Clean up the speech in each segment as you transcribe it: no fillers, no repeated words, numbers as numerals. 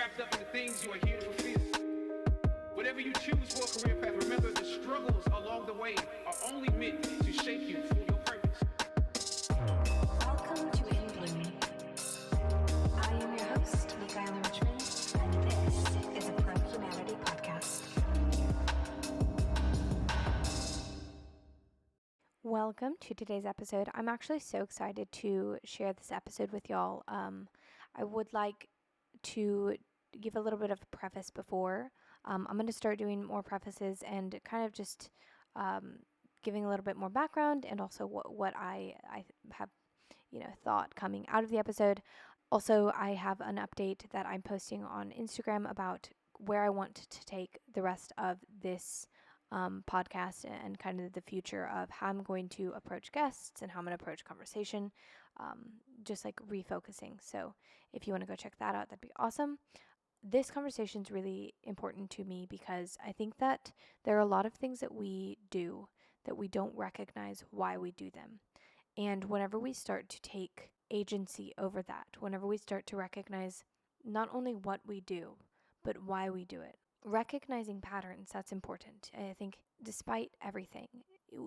wrapped up in the things you are here to fulfill. Whatever you choose for a career path, remember the struggles along the way are only meant to shape you for your purpose. Welcome to In Bloom. I am your host, Nick Rundlett, and this is a pro-humanity podcast. Welcome to today's episode. I'm actually so excited to share this episode with y'all. I would like to give a little bit of a preface before. I'm going to start doing more prefaces and kind of just giving a little bit more background and also what I have thought coming out of the episode. Also, I have an update that I'm posting on Instagram about where I want to take the rest of this podcast and kind of the future of how I'm going to approach guests and how I'm going to approach conversation, just like refocusing. So if you want to go check that out, that'd be awesome. This conversation is really important to me because I think that there are a lot of things that we do that we don't recognize why we do them. And whenever we start to take agency over that, whenever we start to recognize not only what we do, but why we do it, recognizing patterns, that's important. I think despite everything,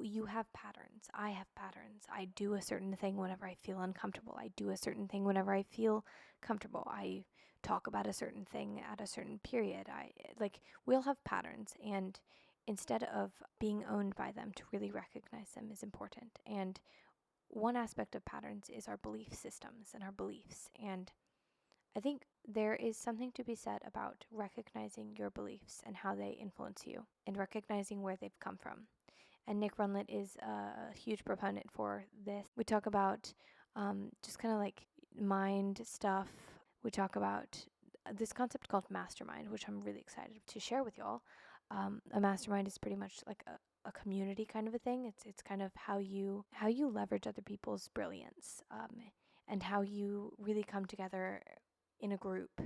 you have patterns. I have patterns. I do a certain thing whenever I feel uncomfortable. I do a certain thing whenever I feel comfortable. I talk about a certain thing at a certain period. We all have patterns, and instead of being owned by them, to really recognize them is important. And one aspect of patterns is our belief systems and our beliefs. And I think there is something to be said about recognizing your beliefs and how they influence you and recognizing where they've come from. And Nick Rundlett is a huge proponent for this. We talk about just kind of like mind stuff. We talk about this concept called mastermind, which I'm really excited to share with y'all. A mastermind is pretty much like a community kind of a thing. It's kind of how you leverage other people's brilliance, and how you really come together in a group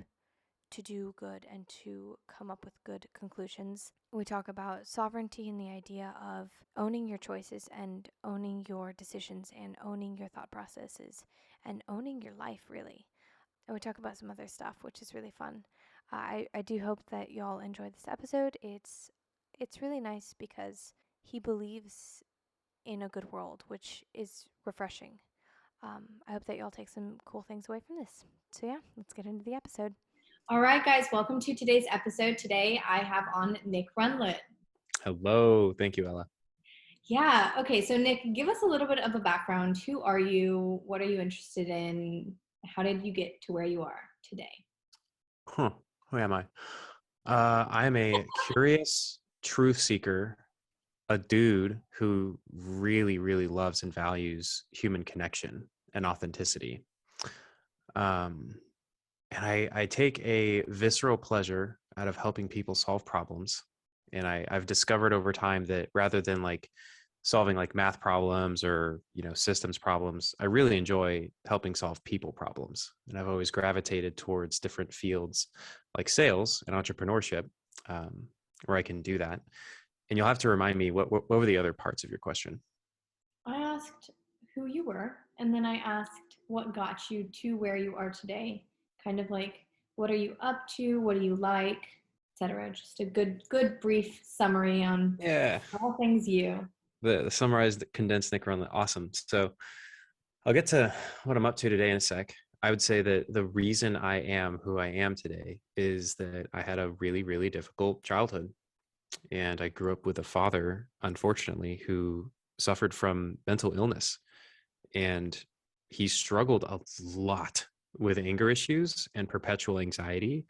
to do good and to come up with good conclusions. We talk about sovereignty and the idea of owning your choices and owning your decisions and owning your thought processes and owning your life, really. And we talk about some other stuff, which is really fun. I do hope that y'all enjoy this episode. It's really nice because he believes in a good world, which is refreshing. I hope that y'all take some cool things away from this. So yeah, let's get into the episode. All right, guys, welcome to today's episode. Today I have on Nick Rundlett. Hello. Thank you, Ella. Yeah. Okay. So Nick, give us a little bit of a background. Who are you? What are you interested in? How did you get to where you are today? Who am I? I'm a curious truth seeker, a dude who really, really loves and values human connection and authenticity. And I take a visceral pleasure out of helping people solve problems. And I've discovered over time that rather than like solving like math problems or, systems problems, I really enjoy helping solve people problems. And I've always gravitated towards different fields like sales and entrepreneurship, where I can do that. And you'll have to remind me, what were the other parts of your question? I asked who you were, and then I asked what got you to where you are today. Kind of like, what are you up to? What do you like, etc. Just a good brief summary on all things you. The summarized, condensed Nick Rundlett. Awesome. So I'll get to what I'm up to today in a sec. I would say that the reason I am who I am today is that I had a really, really difficult childhood. And I grew up with a father, unfortunately, who suffered from mental illness. And he struggled a lot with anger issues and perpetual anxiety,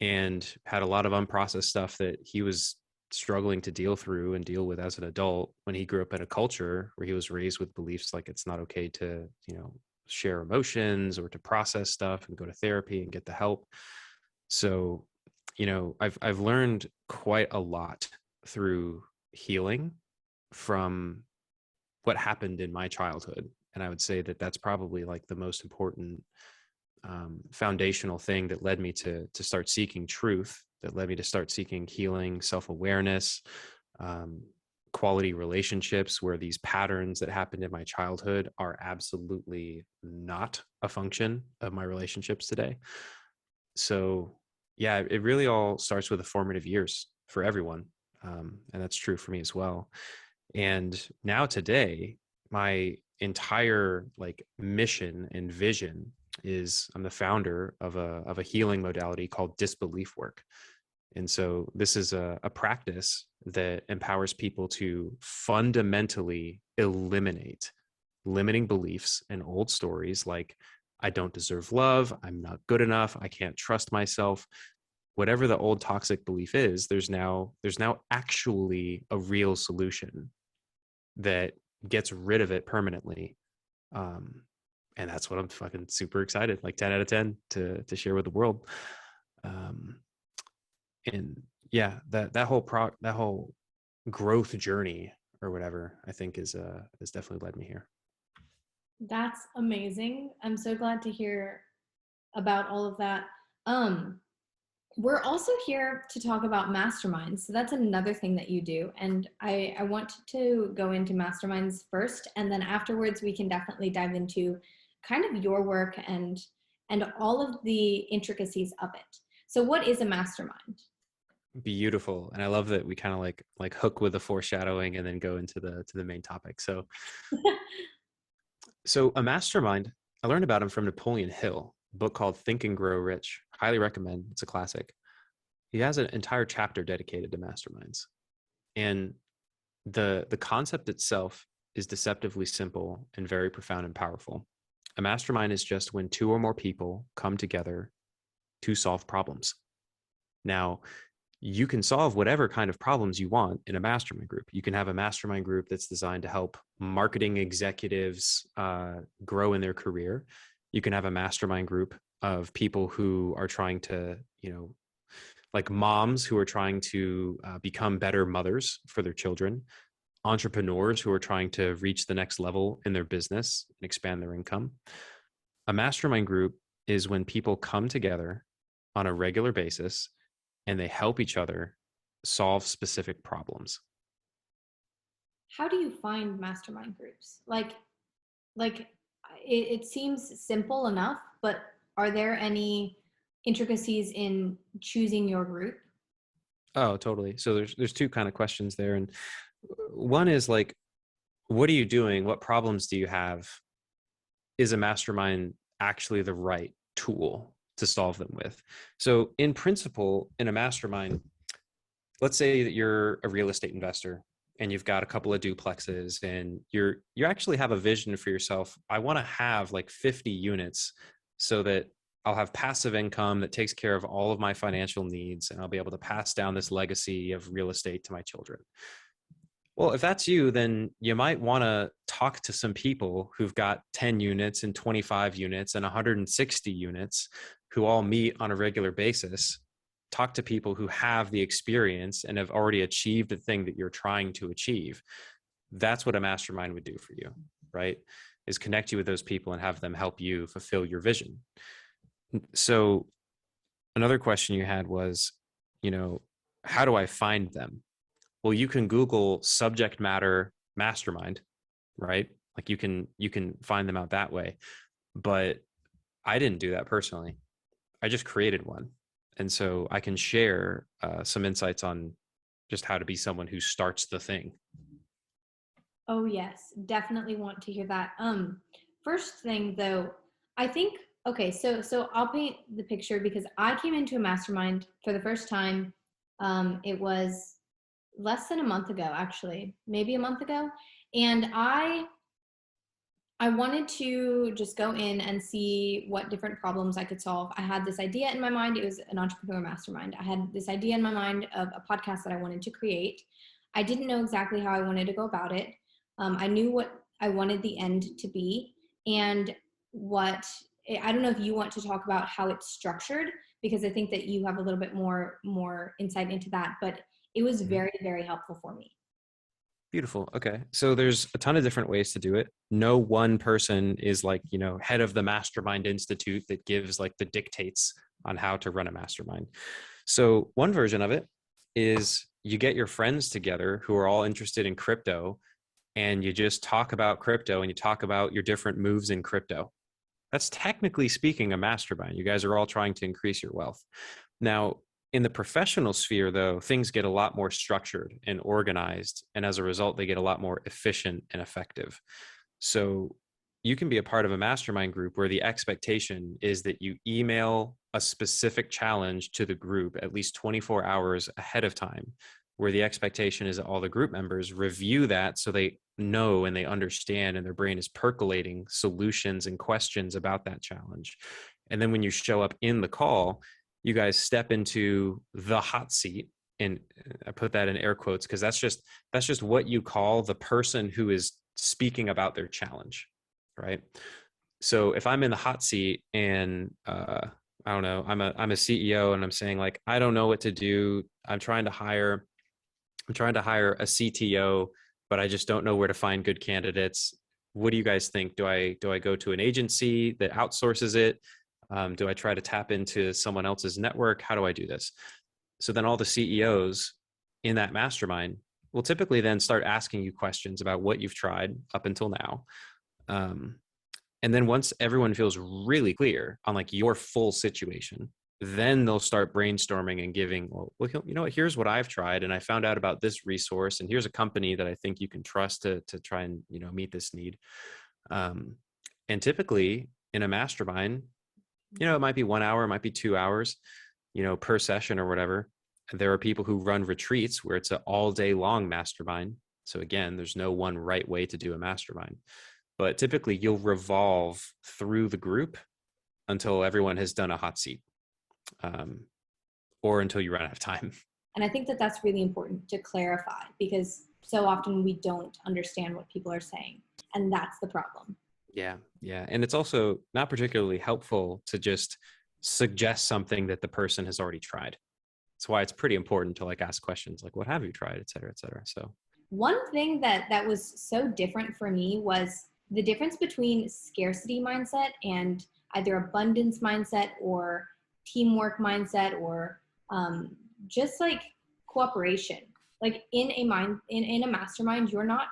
and had a lot of unprocessed stuff that he was struggling to deal with as an adult when he grew up in a culture where he was raised with beliefs like it's not okay to, share emotions or to process stuff and go to therapy and get the help. So, I've learned quite a lot through healing from what happened in my childhood. And I would say that that's probably like the most important foundational thing that led me to start seeking truth, that led me to start seeking healing, self-awareness, quality relationships, where these patterns that happened in my childhood are absolutely not a function of my relationships today. So yeah, it really all starts with the formative years for everyone. And that's true for me as well. And now today, my entire like mission and vision is I'm the founder of a healing modality called disbelief work. And so this is a practice that empowers people to fundamentally eliminate limiting beliefs and old stories like I don't deserve love, I'm not good enough, I can't trust myself. Whatever the old toxic belief is, there's now actually a real solution that gets rid of it permanently. Um, and that's what I'm fucking super excited, like 10 out of 10 to share with the world. Um, and yeah, that whole growth journey or whatever, I think is definitely led me here. That's amazing. I'm so glad to hear about all of that. Um, we're also here to talk about masterminds. So that's another thing that you do. And I want to go into masterminds first, and then afterwards we can definitely dive into kind of your work and all of the intricacies of it. So what is a mastermind? Beautiful. And I love that we kind of like hook with the foreshadowing and then go into the main topic. So a mastermind, I learned about him from Napoleon Hill, a book called Think and Grow Rich. Highly recommend. It's a classic. He has an entire chapter dedicated to masterminds. And the concept itself is deceptively simple and very profound and powerful. A mastermind is just when two or more people come together to solve problems. Now, you can solve whatever kind of problems you want in a mastermind group. You can have a mastermind group that's designed to help marketing executives grow in their career. You can have a mastermind group of people who are trying to, like moms who are trying to become better mothers for their children, entrepreneurs who are trying to reach the next level in their business and expand their income. A mastermind group is when people come together on a regular basis and they help each other solve specific problems. How do you find mastermind groups? It seems simple enough, but are there any intricacies in choosing your group? Oh, totally. So there's two kind of questions there. And one is like, what are you doing? What problems do you have? Is a mastermind actually the right tool to solve them with? So in principle, in a mastermind, let's say that you're a real estate investor and you've got a couple of duplexes and you actually have a vision for yourself. I want to have like 50 units so that I'll have passive income that takes care of all of my financial needs, and I'll be able to pass down this legacy of real estate to my children. Well, if that's you, then you might want to talk to some people who've got 10 units and 25 units and 160 units who all meet on a regular basis. Talk to people who have the experience and have already achieved the thing that you're trying to achieve. That's what a mastermind would do for you, right? Is connect you with those people and have them help you fulfill your vision. So another question you had was, how do I find them? Well, you can Google subject matter mastermind, right? Like you can find them out that way. But I didn't do that personally. I just created one. And so I can share some insights on just how to be someone who starts the thing. Oh yes, definitely want to hear that. First thing though, I think okay, so I'll paint the picture because I came into a mastermind for the first time. It was less than a month ago, actually, maybe a month ago, and I wanted to just go in and see what different problems I could solve. I had this idea in my mind. It was an entrepreneur mastermind. I had this idea in my mind of a podcast that I wanted to create. I didn't know exactly how I wanted to go about it. I knew what I wanted the end to be, and I don't know if you want to talk about how it's structured, because I think that you have a little bit more insight into that, but it was very, very helpful for me. Beautiful. Okay. So there's a ton of different ways to do it. No one person is like, head of the Mastermind Institute that gives like the dictates on how to run a mastermind. So one version of it is you get your friends together who are all interested in crypto, and you just talk about crypto and you talk about your different moves in crypto. That's technically speaking a mastermind. You guys are all trying to increase your wealth. Now, in the professional sphere, though, things get a lot more structured and organized. And as a result, they get a lot more efficient and effective. So you can be a part of a mastermind group where the expectation is that you email a specific challenge to the group at least 24 hours ahead of time, where the expectation is that all the group members review that so they know and they understand and their brain is percolating solutions and questions about that challenge. And then when you show up in the call, you guys step into the hot seat. And I put that in air quotes because that's just what you call the person who is speaking about their challenge, right? So if I'm in the hot seat and I don't know, I'm a CEO and I'm saying like, I don't know what to do. I'm trying to hire a CTO, but I just don't know where to find good candidates. What do you guys think? Do I go to an agency that outsources it? Do I try to tap into someone else's network? How do I do this? So then all the CEOs in that mastermind will typically then start asking you questions about what you've tried up until now. And then once everyone feels really clear on like your full situation, then they'll start brainstorming and giving, well, you know what, here's what I've tried. And I found out about this resource. And here's a company that I think you can trust to try and, you know, meet this need. And typically in a mastermind, you know, it might be 1 hour, it might be 2 hours, you know, per session or whatever. There are people who run retreats where it's an all day long mastermind. So again, there's no one right way to do a mastermind, but typically you'll revolve through the group until everyone has done a hot seat, or until you run out of time. And I think that that's really important to clarify because so often we don't understand what people are saying. And that's the problem. Yeah. And it's also not particularly helpful to just suggest something that the person has already tried. That's why it's pretty important to like ask questions like, what have you tried, et cetera, et cetera. So one thing that was so different for me was the difference between scarcity mindset and either abundance mindset or teamwork mindset or just like cooperation. Like in a mastermind, you're not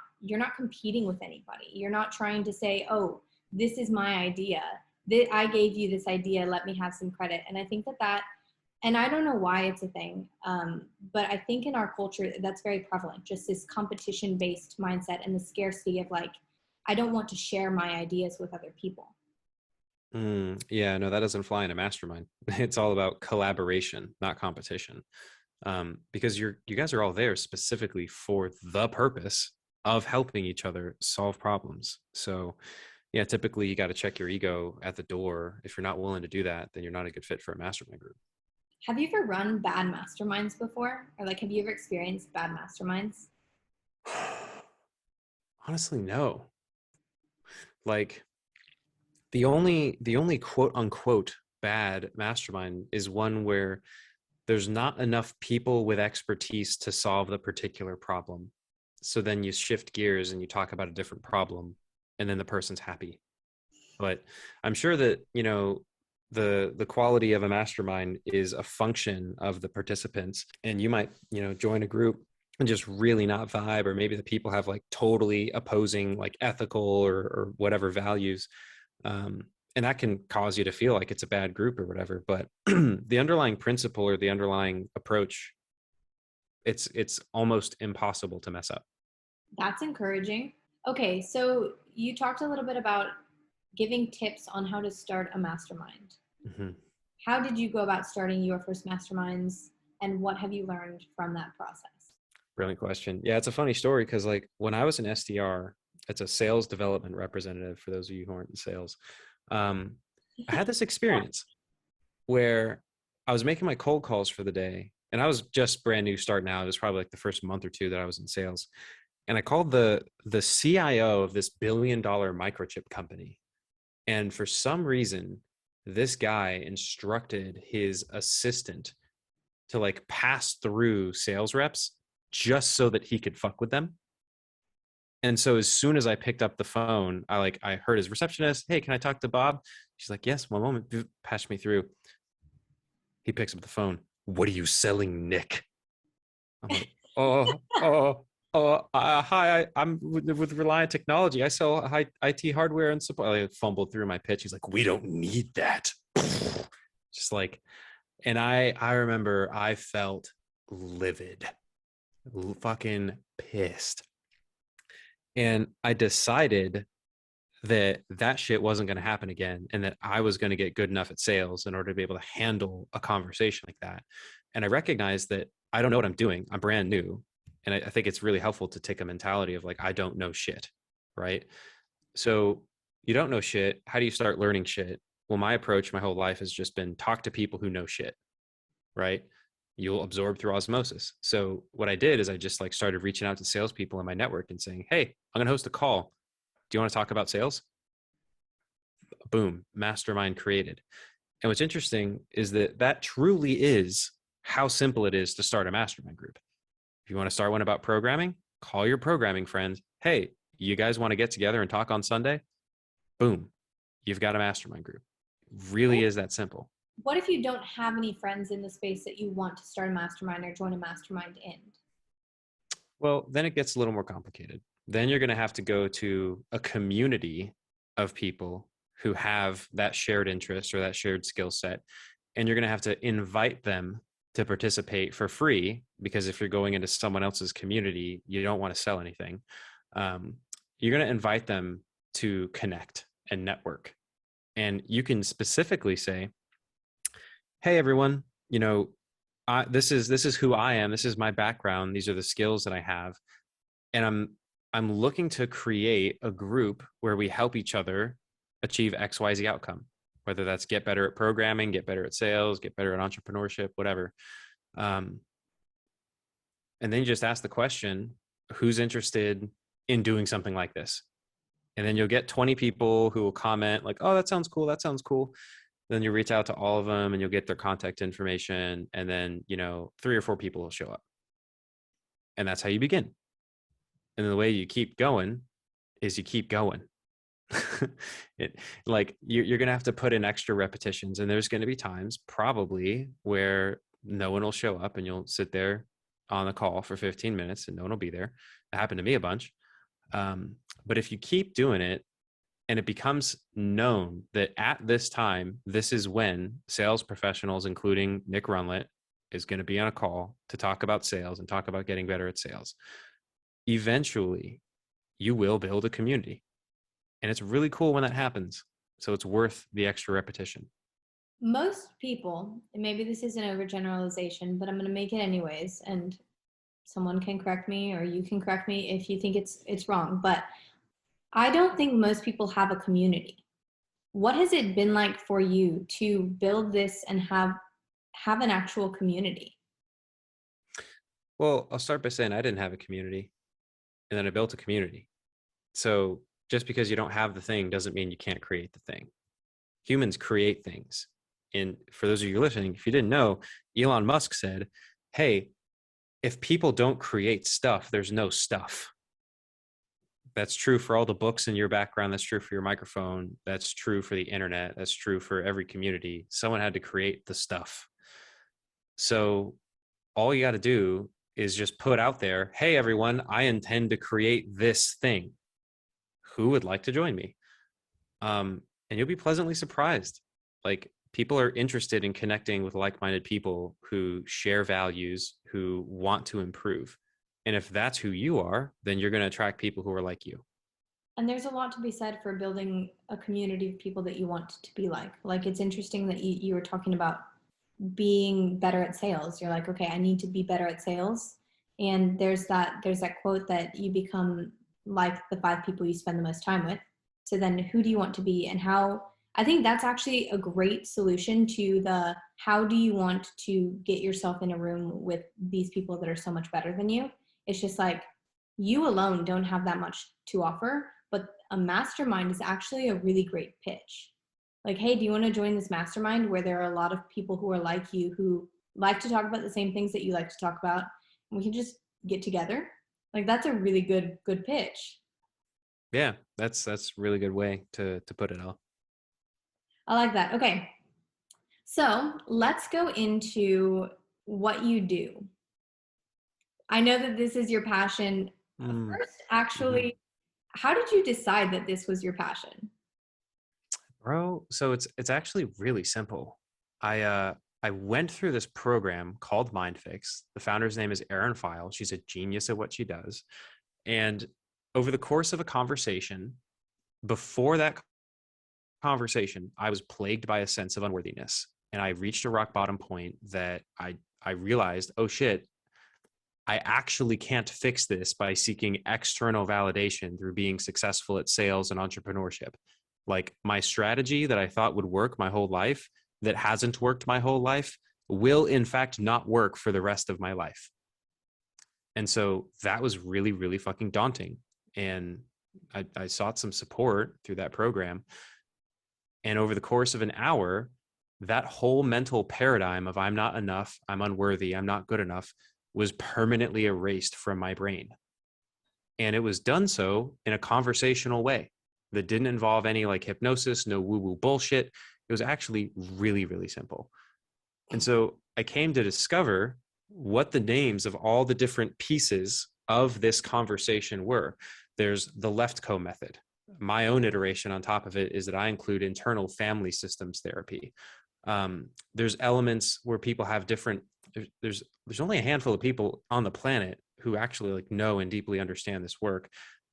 competing with anybody. You're not trying to say, oh, this is my idea. I gave you this idea. Let me have some credit. And I think that, and I don't know why it's a thing, but I think in our culture, that's very prevalent. Just this competition-based mindset and the scarcity of like, I don't want to share my ideas with other people. Yeah, no, that doesn't fly in a mastermind. It's all about collaboration, not competition. Because you guys are all there specifically for the purpose of helping each other solve problems. So yeah, typically you got to check your ego at the door. If you're not willing to do that, then you're not a good fit for a mastermind group. Have you ever run bad masterminds before? Or like, have you ever experienced bad masterminds? Honestly, no. Like the only quote unquote bad mastermind is one where there's not enough people with expertise to solve the particular problem. So then you shift gears and you talk about a different problem and then the person's happy. But I'm sure that, you know, the quality of a mastermind is a function of the participants. And you might, you know, join a group and just really not vibe, or maybe the people have like totally opposing like ethical or whatever values. And that can cause you to feel like it's a bad group or whatever. But the underlying principle or the underlying approach, it's almost impossible to mess up. That's encouraging. Okay, so you talked a little bit about giving tips on how to start a mastermind. Mm-hmm. How did you go about starting your first masterminds, and what have you learned from that process? Brilliant question. Yeah, it's a funny story because like when I was an SDR, it's a sales development representative for those of you who aren't in sales. I had this experience where I was making my cold calls for the day, and I was just brand new starting out. It was probably like the first month or two that I was in sales. And I called the CIO of this $1 billion microchip company. And for some reason, this guy instructed his assistant to like pass through sales reps just so that he could fuck with them. And so as soon as I picked up the phone, I heard his receptionist, "Hey, can I talk to Bob?" She's like, "Yes, one moment." Patched me through. He picks up the phone. "What are you selling, Nick?" I'm like, hi, I'm with Reliant Technology. I sell high IT hardware and support. I fumbled through my pitch. He's like, "We don't need that." Just like, And I remember I felt livid, fucking pissed. And I decided that that shit wasn't going to happen again, and that I was going to get good enough at sales in order to be able to handle a conversation like that. And I recognized that I don't know what I'm doing. I'm brand new. And I think it's really helpful to take a mentality of like, I don't know shit. Right. So you don't know shit. How do you start learning shit? Well, my approach my whole life has just been talk to people who know shit. Right. You'll absorb through osmosis. So what I did is I just like started reaching out to salespeople in my network and saying, hey, I'm going to host a call. Do you want to talk about sales? Boom, mastermind created. And what's interesting is that that truly is how simple it is to start a mastermind group. If you want to start one about programming, call your programming friends. Hey, you guys want to get together and talk on Sunday? Boom, you've got a mastermind group. Really is that simple. What if you don't have any friends in the space that you want to start a mastermind or join a mastermind in? Well, then it gets a little more complicated. Then you're going to have to go to a community of people who have that shared interest or that shared skill set. And you're going to have to invite them to participate for free, because if you're going into someone else's community, you don't want to sell anything. You're going to invite them to connect and network. And you can specifically say, hey, everyone, you know, this is who I am. This is my background. These are the skills that I have. And I'm looking to create a group where we help each other achieve XYZ outcome, whether that's get better at programming, get better at sales, get better at entrepreneurship, whatever. And then you just ask the question, who's interested in doing something like this? And then you'll get 20 people who will comment like, oh, that sounds cool. That sounds cool. Then you reach out to all of them and you'll get their contact information. And then, 3 or 4 people will show up. And that's how you begin. And then the way you keep going is you keep going. You're going to have to put in extra repetitions, and there's going to be times probably where no one will show up and you'll sit there on the call for 15 minutes and no one will be there. It happened to me a bunch. But if you keep doing it and it becomes known that at this time, this is when sales professionals, including Nick Rundlett, is going to be on a call to talk about sales and talk about getting better at sales, eventually you will build a community. And it's really cool when that happens. So it's worth the extra repetition. Most people, and maybe this is an overgeneralization, but I'm going to make it anyways, and someone can correct me or you can correct me if you think it's wrong, but I don't think most people have a community. What has it been like for you to build this and have an actual community? Well, I'll start by saying I didn't have a community, and then I built a community. So just because you don't have the thing doesn't mean you can't create the thing. Humans create things. And for those of you listening, if you didn't know, Elon Musk said, hey, if people don't create stuff, there's no stuff. That's true for all the books in your background. That's true for your microphone. That's true for the internet. That's true for every community. Someone had to create the stuff. So all you got to do is just put out there, hey, everyone, I intend to create this thing. Who would like to join me? And you'll be pleasantly surprised. Like, people are interested in connecting with like-minded people who share values, who want to improve. And if that's who you are, then you're going to attract people who are like you. And there's a lot to be said for building a community of people that you want to be like. Like, it's interesting that you were talking about being better at sales. You're like, okay, I need to be better at sales. And there's that quote that you become like the 5 people you spend the most time with. So then who do you want to be, and how? I think that's actually a great solution to the how do you want to get yourself in a room with these people that are so much better than you. It's just like, you alone don't have that much to offer, but a mastermind is actually a really great pitch. Like, hey, do you want to join this mastermind where there are a lot of people who are like you, who like to talk about the same things that you like to talk about, and we can just get together? Like, that's a really good pitch. Yeah, that's a really good way to put it all. I like that. Okay. So let's go into what you do. I know that this is your passion. First, actually, how did you decide that this was your passion? Bro, so it's actually really simple. I I went through this program called MindFix. The founder's name is Erin File. She's a genius at what she does. And over the course of a conversation, before that conversation, I was plagued by a sense of unworthiness. And I reached a rock bottom point that I realized, oh shit, I actually can't fix this by seeking external validation through being successful at sales and entrepreneurship. Like my strategy that I thought would work my whole life, that hasn't worked my whole life, will in fact not work for the rest of my life. And so that was really, really fucking daunting. And I sought some support through that program. And over the course of an hour, that whole mental paradigm of I'm not enough, I'm unworthy, I'm not good enough, was permanently erased from my brain. And it was done so in a conversational way that didn't involve any like hypnosis, no woo-woo bullshit. It was actually really, really simple. And so I came to discover what the names of all the different pieces of this conversation were. There's the Leftco method. My own iteration on top of it is that I include internal family systems therapy. There's elements where people have different, there's only a handful of people on the planet who actually like know and deeply understand this work.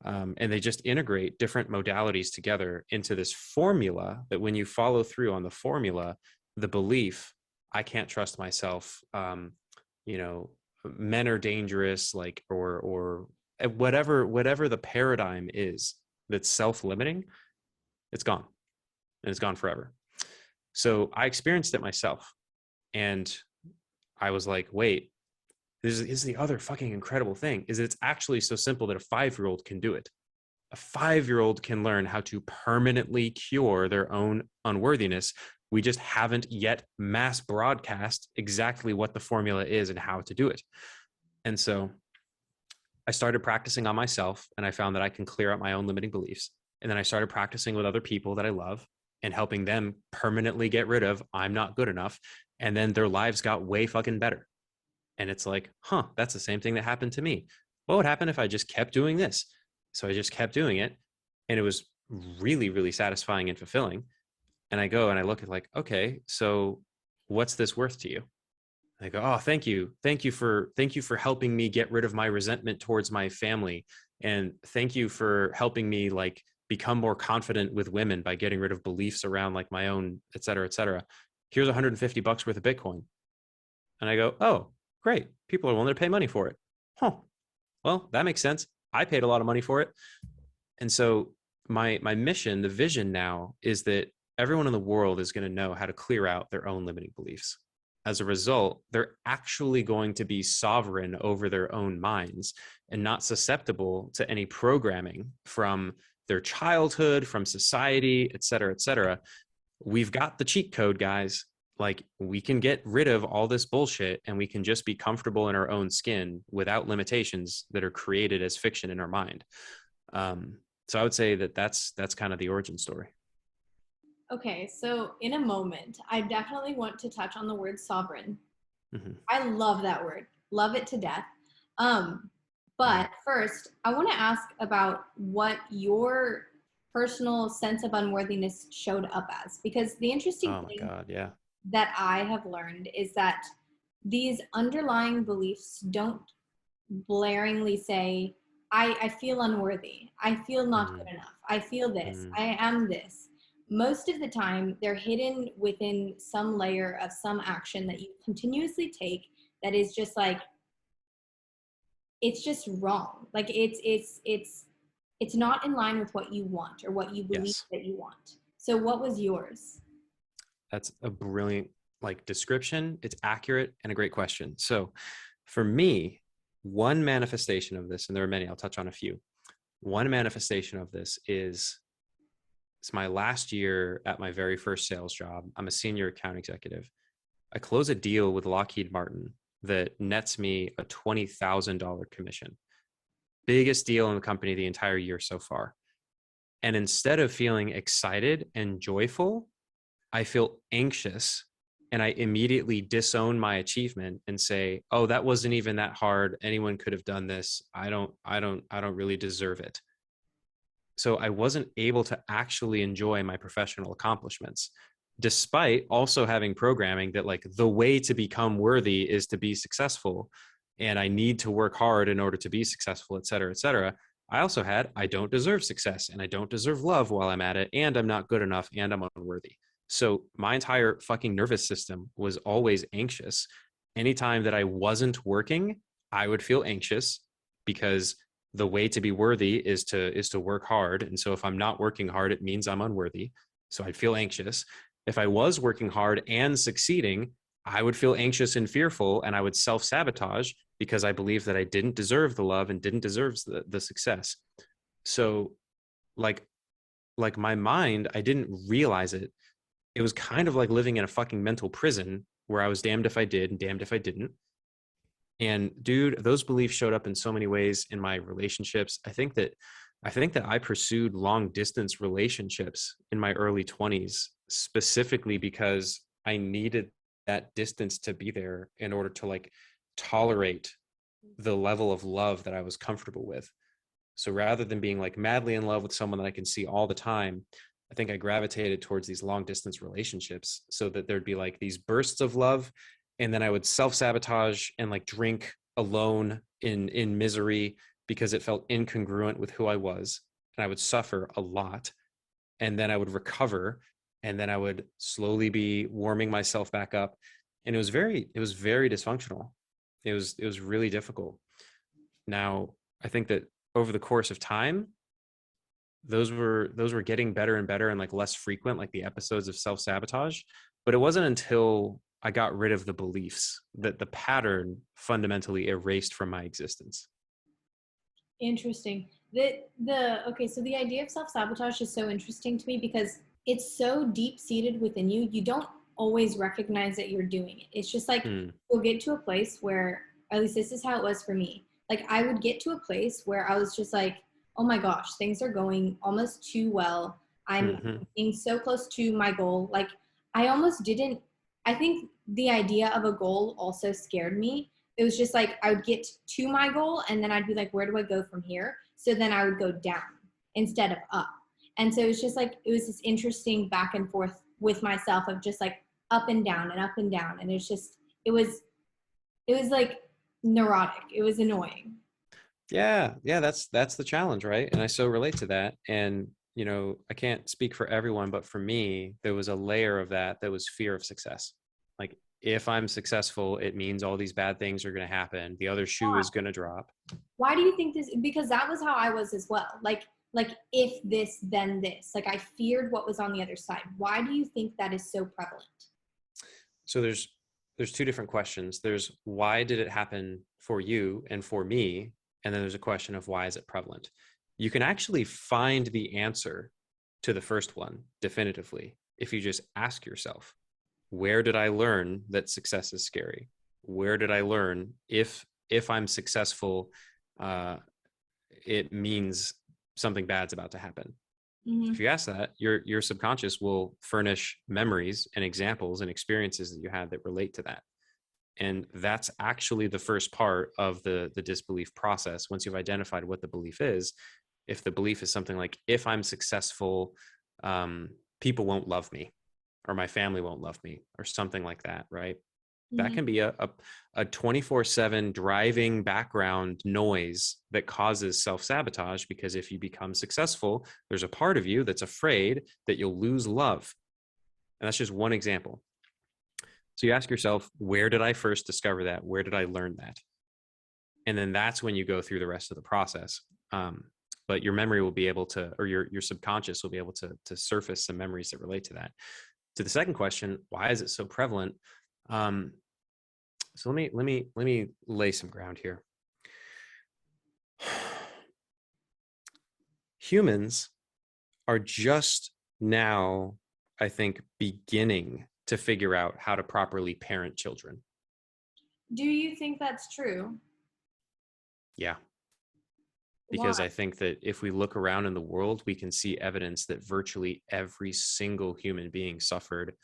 And they just integrate different modalities together into this formula that when you follow through on the formula, the belief, I can't trust myself, men are dangerous, like, or whatever the paradigm is that's self-limiting, it's gone, and it's gone forever. So I experienced it myself, and I was like, wait, this is the other fucking incredible thing, is that it's actually so simple that a 5-year-old can do it. A 5-year-old can learn how to permanently cure their own unworthiness. We just haven't yet mass broadcast exactly what the formula is and how to do it. And so I started practicing on myself, and I found that I can clear up my own limiting beliefs. And then I started practicing with other people that I love and helping them permanently get rid of I'm not good enough. And then their lives got way fucking better. And it's like, that's the same thing that happened to me. What would happen if I just kept doing this? So I just kept doing it. And it was really, really satisfying and fulfilling. And I go and I look at like, okay, so what's this worth to you? And I go, oh, thank you. Thank you for helping me get rid of my resentment towards my family. And thank you for helping me like become more confident with women by getting rid of beliefs around like my own, et cetera, et cetera. Here's $150 worth of Bitcoin. And I go, oh, great. People are willing to pay money for it. Well, that makes sense. I paid a lot of money for it. And so my mission, the vision now is that everyone in the world is going to know how to clear out their own limiting beliefs. As a result, they're actually going to be sovereign over their own minds and not susceptible to any programming from their childhood, from society, et cetera, et cetera. We've got the cheat code, guys. Like, we can get rid of all this bullshit and we can just be comfortable in our own skin without limitations that are created as fiction in our mind. So I would say that that's kind of the origin story. Okay, so in a moment, I definitely want to touch on the word sovereign. Mm-hmm. I love that word. Love it to death. But first, I want to ask about what your personal sense of unworthiness showed up as. Because the interesting thing that I have learned is that these underlying beliefs don't blaringly say, I feel unworthy. I feel not good enough. I feel this. I am this. Most of the time, they're hidden within some layer of some action that you continuously take that is just like, it's just wrong. Like it's not in line with what you want or what you believe that you want. So what was yours? That's a brilliant description. It's accurate and a great question. So for me, one manifestation of this, and there are many, I'll touch on a few. One manifestation of this is, it's my last year at my very first sales job. I'm a senior account executive. I close a deal with Lockheed Martin that nets me a $20,000 commission. Biggest deal in the company the entire year so far. And instead of feeling excited and joyful, I feel anxious, and I immediately disown my achievement and say, oh, that wasn't even that hard. Anyone could have done this. I don't really deserve it. So I wasn't able to actually enjoy my professional accomplishments. despite also having programming that like the way to become worthy is to be successful, and I need to work hard in order to be successful, et cetera, et cetera. I also had, I don't deserve success and I don't deserve love while I'm at it, and I'm not good enough and I'm unworthy. So my entire fucking nervous system was always anxious. Anytime that I wasn't working, I would feel anxious because the way to be worthy is to work hard. And so if I'm not working hard, it means I'm unworthy. So I'd feel anxious. If I was working hard and succeeding, I would feel anxious and fearful, and I would self-sabotage because I believed that I didn't deserve the love and didn't deserve the success. So like my mind, I didn't realize it. It was kind of like living in a fucking mental prison where I was damned if I did and damned if I didn't. And dude, those beliefs showed up in so many ways in my relationships. I think that I pursued long distance relationships in my early 20s specifically because I needed that distance to be there in order to like tolerate the level of love that I was comfortable with. So rather than being like madly in love with someone that I can see all the time, I think I gravitated towards these long distance relationships so that there'd be like these bursts of love, and then I would self-sabotage and like drink alone in misery because it felt incongruent with who I was, and I would suffer a lot, and then I would recover, and then I would slowly be warming myself back up, and it was very dysfunctional. It was really difficult. Now, I think that over the course of time, those were getting better and better and like less frequent, like the episodes of self-sabotage. But it wasn't until I got rid of the beliefs that the pattern fundamentally erased from my existence. Interesting. So the idea of self-sabotage is so interesting to me because it's so deep-seated within you. You don't always recognize that you're doing it. It's just like you'll get to a place where, at least this is how it was for me. Like I would get to a place where I was just like, oh my gosh, things are going almost too well. I'm being so close to my goal. Like I almost didn't, I think the idea of a goal also scared me. It was just like I would get to my goal and then I'd be like, where do I go from here? So then I would go down instead of up. And so it was just like, it was this interesting back and forth with myself of just like up and down and up and down. And it's just, it was like neurotic. It was annoying. Yeah, that's the challenge, right? And I so relate to that. And I can't speak for everyone, but for me, there was a layer of that was fear of success. Like if I'm successful, it means all these bad things are going to happen. The other shoe is going to drop. Why do you think this? Because that was how I was as well. Like if this, then this. Like I feared what was on the other side. Why do you think that is so prevalent? So there's two different questions. There's why did it happen for you and for me? And then there's a question of why is it prevalent? You can actually find the answer to the first one definitively if you just ask yourself, where did I learn that success is scary? Where did I learn if I'm successful, it means something bad's about to happen? If you ask that, your subconscious will furnish memories and examples and experiences that you had that relate to that. And that's actually the first part of the disbelief process. Once you've identified what the belief is, if the belief is something like, if I'm successful, people won't love me, or my family won't love me, or something like that, right? That can be a 24/7 driving background noise that causes self-sabotage, because if you become successful, there's a part of you that's afraid that you'll lose love. And that's just one example. So you ask yourself, where did I first discover that? Where did I learn that? And then that's when you go through the rest of the process. But your memory will be able to, or your subconscious will be able to surface some memories that relate to that. To the second question, why is it so prevalent? So let me lay some ground here. Humans are just now, I think, beginning to figure out how to properly parent children. Do you think that's true? Yeah. Because Why? I think that if we look around in the world, we can see evidence that virtually every single human being suffered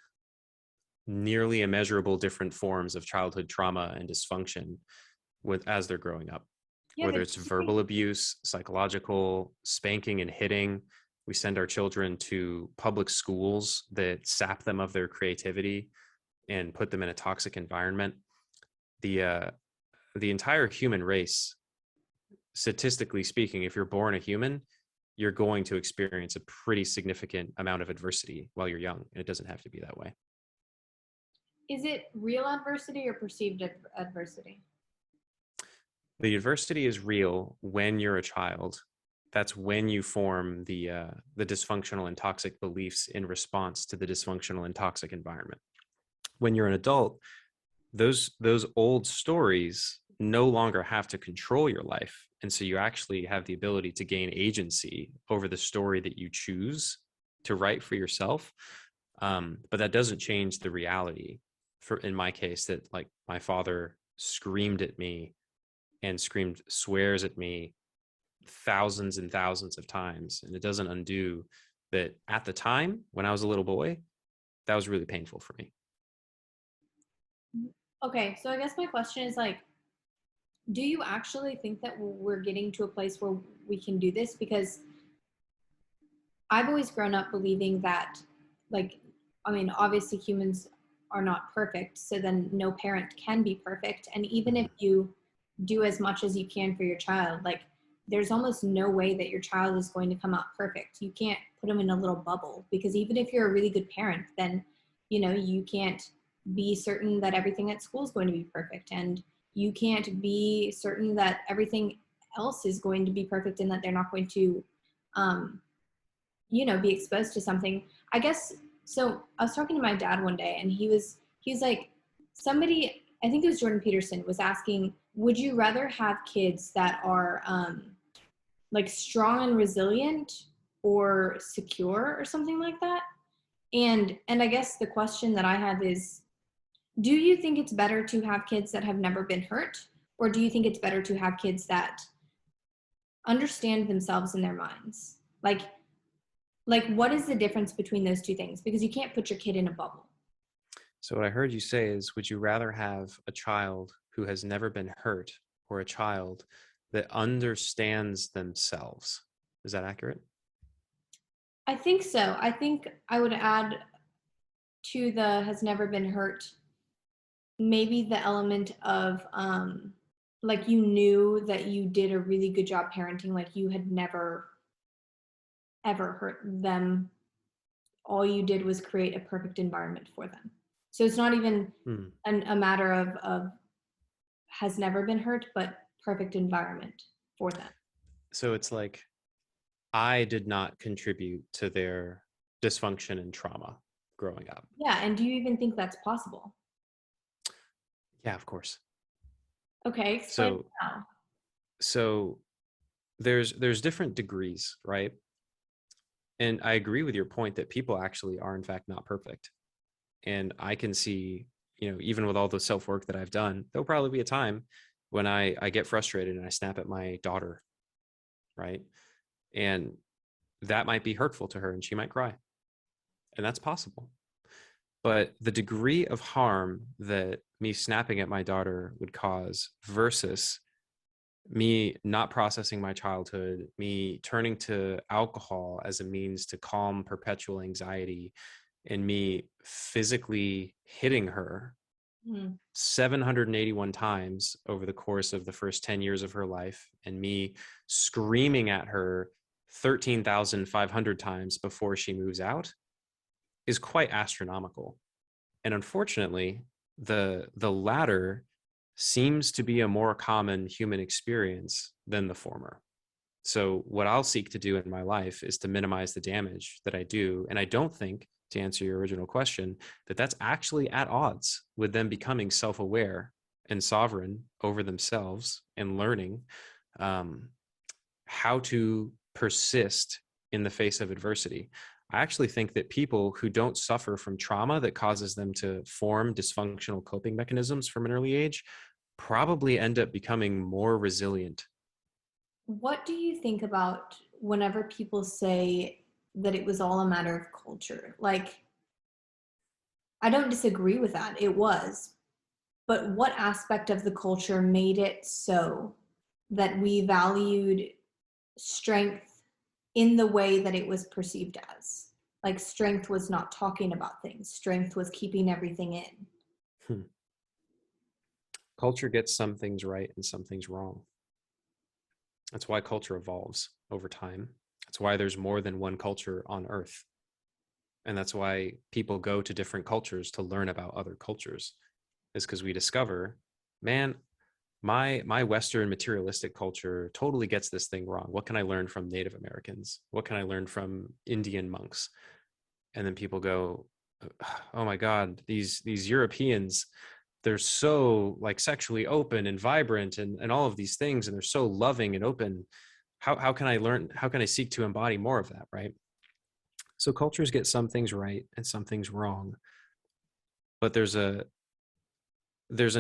nearly immeasurable different forms of childhood trauma and dysfunction as they're growing up. Yeah, Whether it's verbal abuse, psychological, spanking and hitting, We send our children to public schools that sap them of their creativity and put them in a toxic environment. The entire human race, statistically speaking, if you're born a human, you're going to experience a pretty significant amount of adversity while you're young, and it doesn't have to be that way. Is it real adversity or perceived adversity? The adversity is real when you're a child. That's when you form the dysfunctional and toxic beliefs in response to the dysfunctional and toxic environment. When you're an adult, those old stories no longer have to control your life, and so you actually have the ability to gain agency over the story that you choose to write for yourself. But that doesn't change the reality. In my case, that like my father screamed at me and screamed swears at me thousands and thousands of times, and it doesn't undo that at the time when I was a little boy, that was really painful for me. Okay, so I guess my question is like, do you actually think that we're getting to a place where we can do this? Because I've always grown up believing that, like, I mean, obviously humans are not perfect, so then no parent can be perfect. And even if you do as much as you can for your child, like, there's almost no way that your child is going to come out perfect. You can't put them in a little bubble, because even if you're a really good parent, then, you know, you can't be certain that everything at school is going to be perfect. And you can't be certain that everything else is going to be perfect and that they're not going to, you know, be exposed to something. I guess, so I was talking to my dad one day, and he was like, somebody, I think it was Jordan Peterson, was asking, would you rather have kids that are like strong and resilient or secure or something like that? And I guess the question that I have is, do you think it's better to have kids that have never been hurt, or do you think it's better to have kids that understand themselves in their minds? Like what is the difference between those two things? Because you can't put your kid in a bubble. So what I heard you say is, would you rather have a child who has never been hurt, or a child that understands themselves? Is that accurate? I think so. I think I would add to the has never been hurt, maybe the element of like, you knew that you did a really good job parenting, like you had never ever hurt them. All you did was create a perfect environment for them. So it's not even a matter of has never been hurt, but perfect environment for them. So it's like, I did not contribute to their dysfunction and trauma growing up. Yeah, and do you even think that's possible? Yeah, of course. Okay, explain how. So there's different degrees, right? And I agree with your point that people actually are in fact not perfect. And I can see, you know, even with all the self-work that I've done, there'll probably be a time when I get frustrated and I snap at my daughter, right? And that might be hurtful to her and she might cry. And that's possible. But the degree of harm that me snapping at my daughter would cause versus me not processing my childhood, me turning to alcohol as a means to calm perpetual anxiety, and me physically hitting her 781 times over the course of the first 10 years of her life, and me screaming at her 13,500 times before she moves out, is quite astronomical. And unfortunately, the latter seems to be a more common human experience than the former. So what I'll seek to do in my life is to minimize the damage that I do. And I don't think, to answer your original question, that that's actually at odds with them becoming self-aware and sovereign over themselves and learning how to persist in the face of adversity. I actually think that people who don't suffer from trauma that causes them to form dysfunctional coping mechanisms from an early age probably end up becoming more resilient. What do you think about whenever people say that it was all a matter of culture? Like, I don't disagree with that. It was. But what aspect of the culture made it so that we valued strength in the way that it was perceived as. Like strength was not talking about things. Strength was keeping everything in. Hmm. Culture gets some things right and some things wrong. That's why culture evolves over time. That's why there's more than one culture on Earth. And that's why people go to different cultures to learn about other cultures, is because we discover, man, my Western materialistic culture totally gets this thing wrong. What can I learn from Native Americans? What can I learn from Indian monks? And then people go, oh my God, these Europeans, they're so like sexually open and vibrant and all of these things, and they're so loving and open. How can I learn? How can I seek to embody more of that, right? So cultures get some things right and some things wrong, but there's an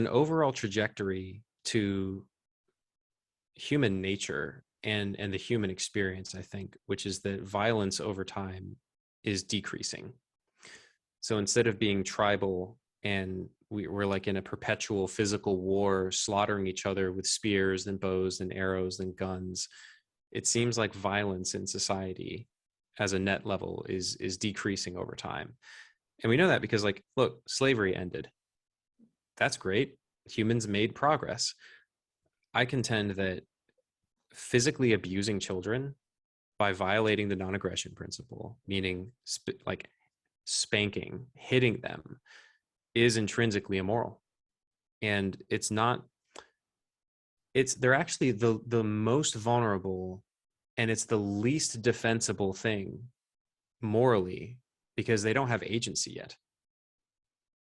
overall trajectory to human nature and the human experience, I think, which is that violence over time is decreasing. So instead of being tribal and we're like in a perpetual physical war, slaughtering each other with spears and bows and arrows and guns, it seems like violence in society as a net level is decreasing over time. And we know that because, like, look, slavery ended. That's great. Humans made progress. I contend that physically abusing children by violating the non-aggression principle, meaning like spanking, hitting them, is intrinsically immoral. And they're actually the most vulnerable, and it's the least defensible thing morally because they don't have agency yet.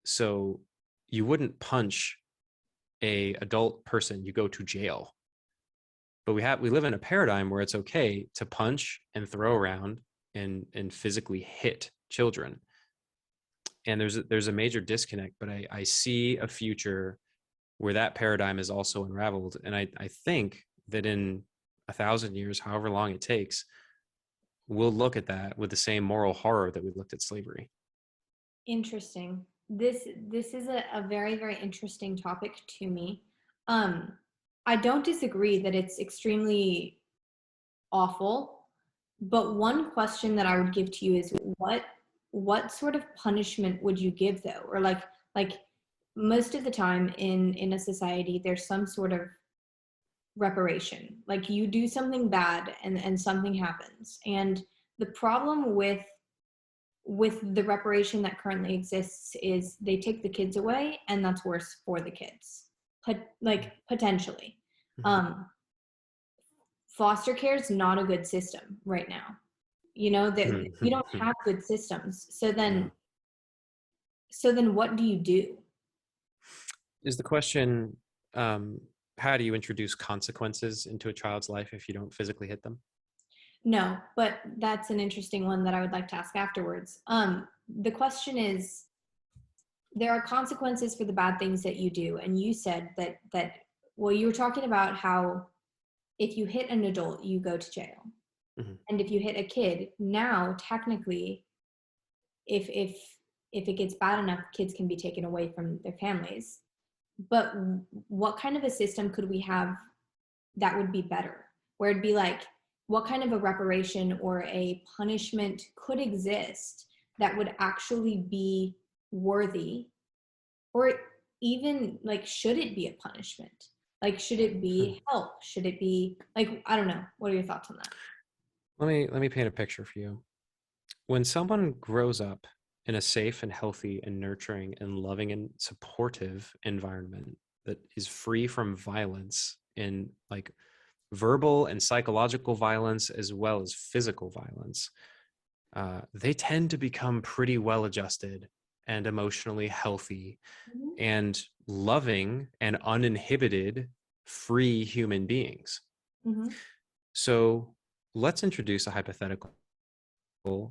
So you wouldn't punch a adult person, you go to jail. But we live in a paradigm where it's okay to punch and throw around and physically hit children. And there's a major disconnect, but I see a future where that paradigm is also unraveled. And I think that in 1,000 years, however long it takes, we'll look at that with the same moral horror that we looked at slavery. Interesting. This is a very, very interesting topic to me. I don't disagree that it's extremely awful, but one question that I would give to you is what sort of punishment would you give though? Or like most of the time in a society there's some sort of reparation. Like you do something bad and something happens. And the problem with the reparation that currently exists is they take the kids away and that's worse for the kids. Potentially. Mm-hmm. Foster care is not a good system right now. You know that we don't have good systems. So then what do you do? Is the question, how do you introduce consequences into a child's life if you don't physically hit them? No, but that's an interesting one that I would like to ask afterwards. The question is, there are consequences for the bad things that you do. And you said that well, you were talking about how if you hit an adult, you go to jail. Mm-hmm. And if you hit a kid, now technically, if it gets bad enough, kids can be taken away from their families. But what kind of a system could we have that would be better? Where it'd be like, what kind of a reparation or a punishment could exist that would actually be worthy? Or even like, should it be a punishment? Like, should it be help? Should it be like, I don't know. What are your thoughts on that? Let me paint a picture for you. When someone grows up in a safe and healthy and nurturing and loving and supportive environment that is free from violence, in like verbal and psychological violence as well as physical violence, they tend to become pretty well adjusted and emotionally healthy and loving and uninhibited free human beings. So let's introduce a hypothetical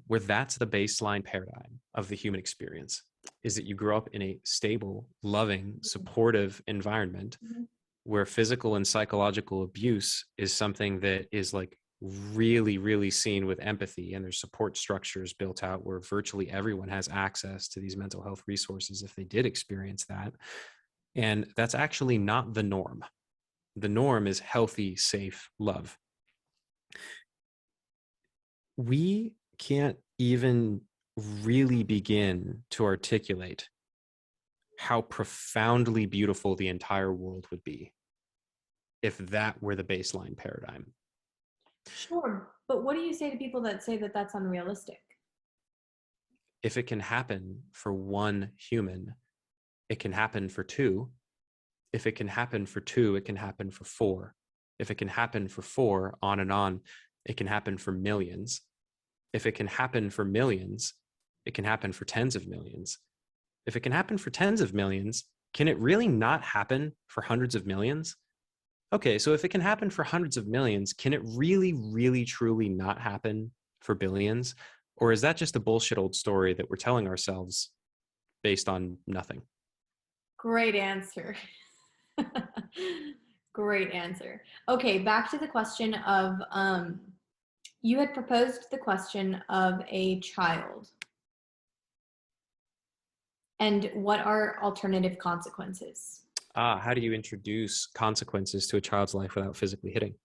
where that's the baseline paradigm of the human experience, is that you grow up in a stable, loving, supportive environment where physical and psychological abuse is something that is like really, really seen with empathy, and there's support structures built out where virtually everyone has access to these mental health resources if they did experience that. And that's actually not the norm. The norm is healthy, safe love. we can't even really begin to articulate how profoundly beautiful the entire world would be if that were the baseline paradigm. Sure, but what do you say to people that say that that's unrealistic? If it can happen for one human, it can happen for two. If it can happen for two, it can happen for four. If it can happen for four, on and on, it can happen for millions. If it can happen for millions, it can happen for tens of millions. If it can happen for tens of millions, can it really not happen for hundreds of millions? Okay, so if it can happen for hundreds of millions, can it really, really, truly not happen for billions? Or is that just a bullshit old story that we're telling ourselves based on nothing? Great answer. Great answer. Okay, back to the question of you had proposed the question of a child and what are alternative consequences? How do you introduce consequences to a child's life without physically hitting?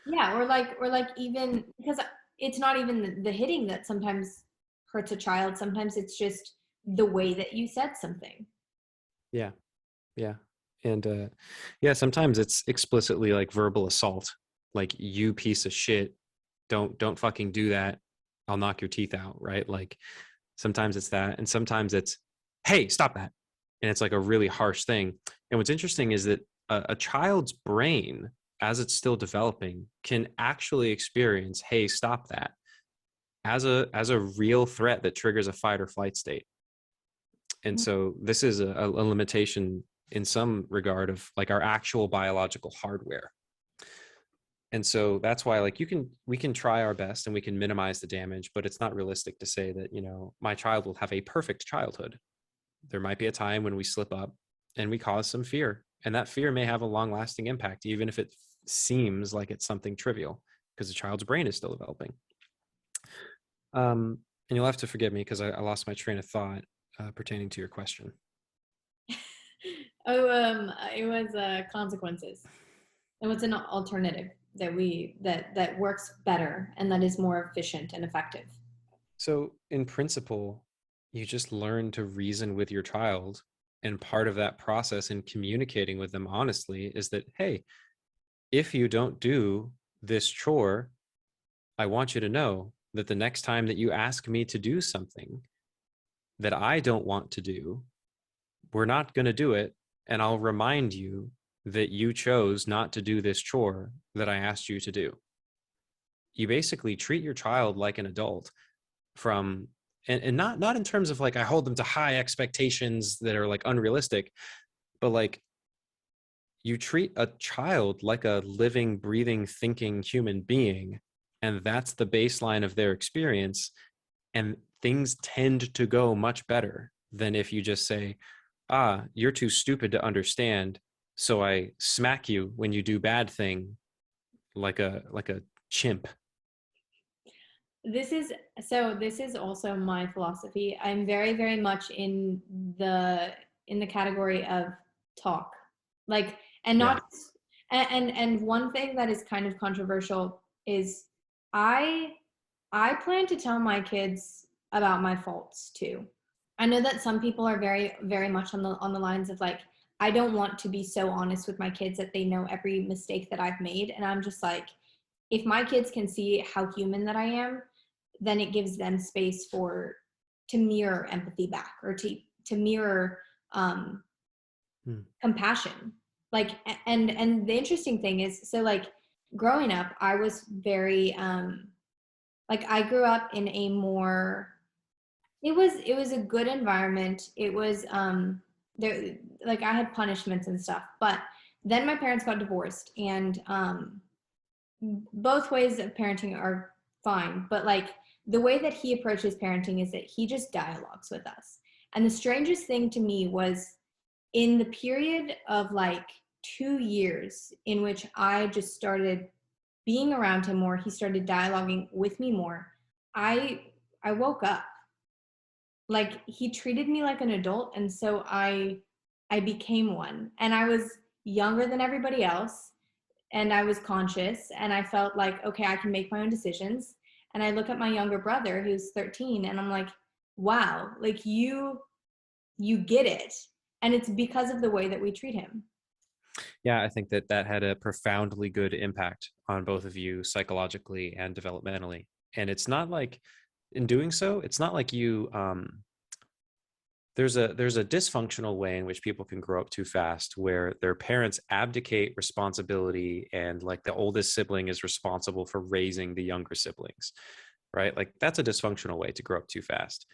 Yeah, or like even because it's not even the hitting that sometimes hurts a child. Sometimes it's just the way that you said something. Yeah, yeah. And yeah, sometimes it's explicitly like verbal assault, like you piece of shit, don't fucking do that. I'll knock your teeth out, right? Like sometimes it's that, and sometimes it's, hey, stop that. And it's like a really harsh thing. And what's interesting is that a child's brain, as it's still developing, can actually experience, hey, stop that, as a real threat that triggers a fight or flight state. And so this is a limitation in some regard of like our actual biological hardware. And so that's why like we can try our best and we can minimize the damage, but it's not realistic to say that, you know, my child will have a perfect childhood. There might be a time when we slip up and we cause some fear, and that fear may have a long lasting impact, even if it seems like it's something trivial, because the child's brain is still developing. And you'll have to forgive me because I lost my train of thought pertaining to your question. It was consequences. And what's an alternative that works better and that is more efficient and effective? So, in principle, you just learn to reason with your child. And part of that process in communicating with them honestly is that, hey, if you don't do this chore, I want you to know that the next time that you ask me to do something that I don't want to do, we're not going to do it. And I'll remind you that you chose not to do this chore that I asked you to do. You basically treat your child like an adult from, and not in terms of like I hold them to high expectations that are like unrealistic, but like you treat a child like a living, breathing, thinking human being, and that's the baseline of their experience. And things tend to go much better than if you just say, you're too stupid to understand, so I smack you when you do bad thing, like a chimp. This is also my philosophy. I'm very, very much in the category of talk. Like, and Yeah. not and one thing that is kind of controversial is I I plan to tell my kids about my faults too. I know that some people are very, very much on the lines of like, I don't want to be so honest with my kids that they know every mistake that I've made. And I'm just like, if my kids can see how human that I am, then it gives them space to mirror empathy back, or to mirror compassion. Like, and the interesting thing is, so like growing up, I was very like I grew up in a more, it was a good environment. It was there, like I had punishments and stuff, but then my parents got divorced, and both ways of parenting are fine, but like the way that he approaches parenting is that he just dialogues with us. And the strangest thing to me was in the period of like 2 years in which I just started being around him more, he started dialoguing with me more. I woke up. Like he treated me like an adult, and so I became one. And I was younger than everybody else, and I was conscious, and I felt like, okay, I can make my own decisions. And I look at my younger brother who's 13 and I'm like, wow, like you get it. And it's because of the way that we treat him. Yeah, I think that that had a profoundly good impact on both of you psychologically and developmentally. And it's not like, in doing so, it's not like you there's a dysfunctional way in which people can grow up too fast, where their parents abdicate responsibility and like the oldest sibling is responsible for raising the younger siblings, right? Like that's a dysfunctional way to grow up too fast.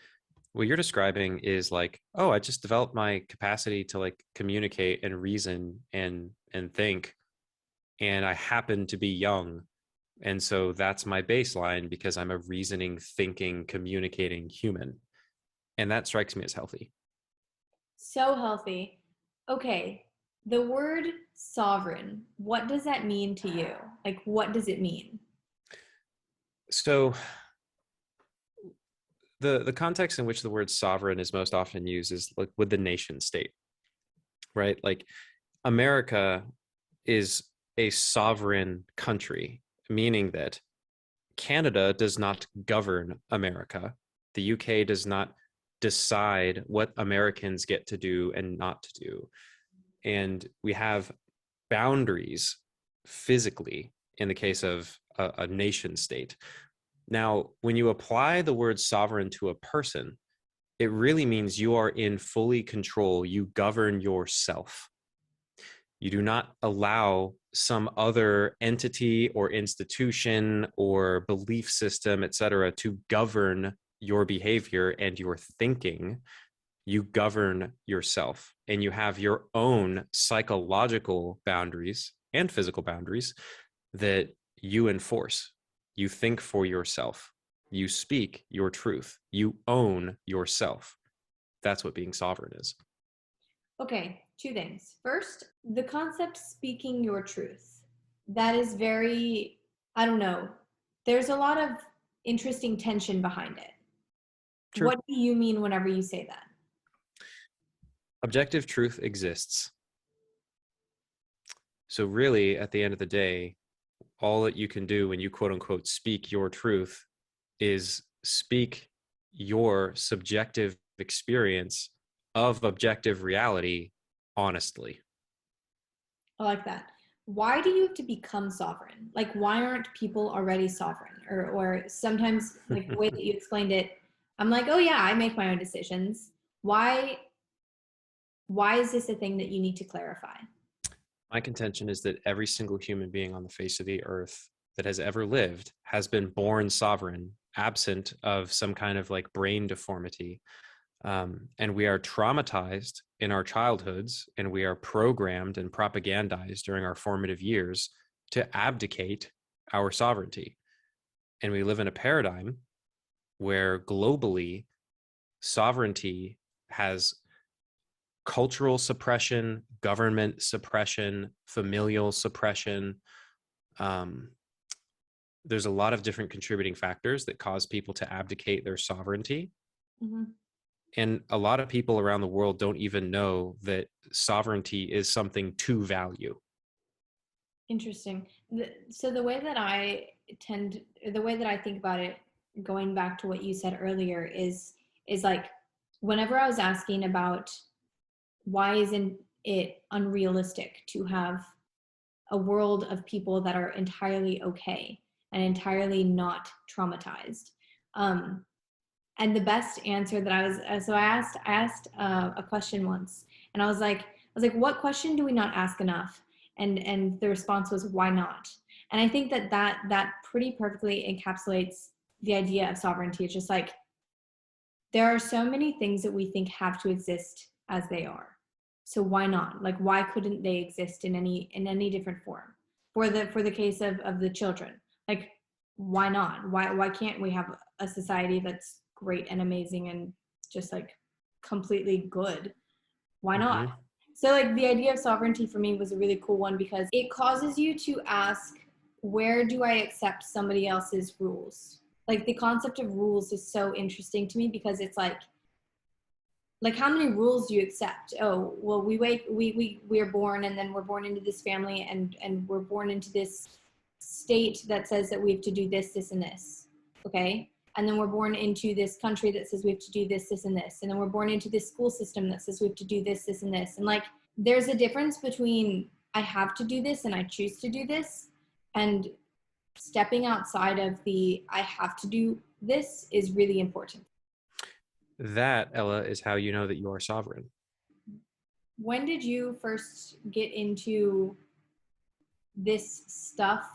What you're describing is like, oh, I just developed my capacity to like communicate and reason and think, and I happen to be young, and so that's my baseline because I'm a reasoning, thinking, communicating human. And that strikes me as healthy. So healthy. Okay. The word sovereign, what does that mean to you? Like, what does it mean? So the context in which the word sovereign is most often used is like with the nation state, right? Like America is a sovereign country, meaning that Canada does not govern America. The UK does not decide what Americans get to do and not to do. And we have boundaries physically in the case of a nation state. Now, when you apply the word sovereign to a person, it really means you are in fully control. You govern yourself. You do not allow some other entity or institution or belief system, et cetera, to govern your behavior and your thinking. You govern yourself, and you have your own psychological boundaries and physical boundaries that you enforce. You think for yourself. You speak your truth. You own yourself. That's what being sovereign is. Okay, two things. First, the concept speaking your truth. That is very, I don't know, there's a lot of interesting tension behind it. True. What do you mean whenever you say that? Objective truth exists. So really, at the end of the day, all that you can do when you quote unquote speak your truth is speak your subjective experience of objective reality honestly. I like that. Why do you have to become sovereign? Like, why aren't people already sovereign? Or sometimes, like the way that you explained it, I'm like, oh yeah, I make my own decisions. Why is this a thing that you need to clarify? My contention is that every single human being on the face of the earth that has ever lived has been born sovereign, absent of some kind of like brain deformity. And we are traumatized in our childhoods, and we are programmed and propagandized during our formative years to abdicate our sovereignty. And we live in a paradigm where globally sovereignty has cultural suppression, government suppression, familial suppression. There's a lot of different contributing factors that cause people to abdicate their sovereignty. Mm-hmm. And a lot of people around the world don't even know that sovereignty is something to value. Interesting. So the way that I think about it, going back to what you said earlier, is like whenever I was asking about why isn't it unrealistic to have a world of people that are entirely okay and entirely not traumatized. And the best answer that I asked a question once, and I was like, what question do we not ask enough? And the response was, why not? And I think that pretty perfectly encapsulates the idea of sovereignty. It's just like, there are so many things that we think have to exist as they are. So why not? Like, why couldn't they exist in any different form? For the case of the children, like, why not? Why can't we have a society that's great and amazing and just like completely good? Why not? Mm-hmm. So like the idea of sovereignty for me was a really cool one because it causes you to ask, where do I accept somebody else's rules? Like the concept of rules is so interesting to me because it's like how many rules do you accept? Oh, well, we're born, and then we're born into this family, and we're born into this state that says that we have to do this, this, and this. okay? And then we're born into this country that says we have to do this, this, and this. And then we're born into this school system that says we have to do this, this, and this. And like, there's a difference between I have to do this and I choose to do this, and stepping outside of the I have to do this is really important. That, Ella, is how you know that you are sovereign. When did you first get into this stuff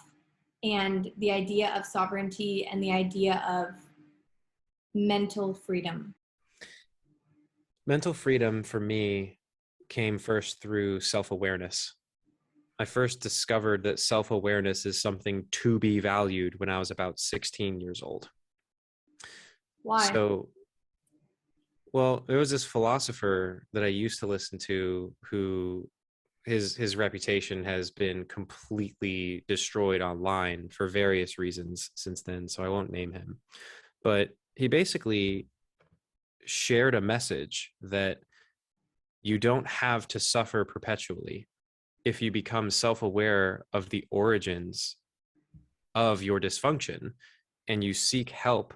and the idea of sovereignty and the idea of mental freedom? Mental freedom for me came first through self-awareness. I first discovered that self-awareness is something to be valued when I was about 16 years old. Why? So, well, there was this philosopher that I used to listen to who his reputation has been completely destroyed online for various reasons since then, so I won't name him. But he basically shared a message that you don't have to suffer perpetually if you become self-aware of the origins of your dysfunction and you seek help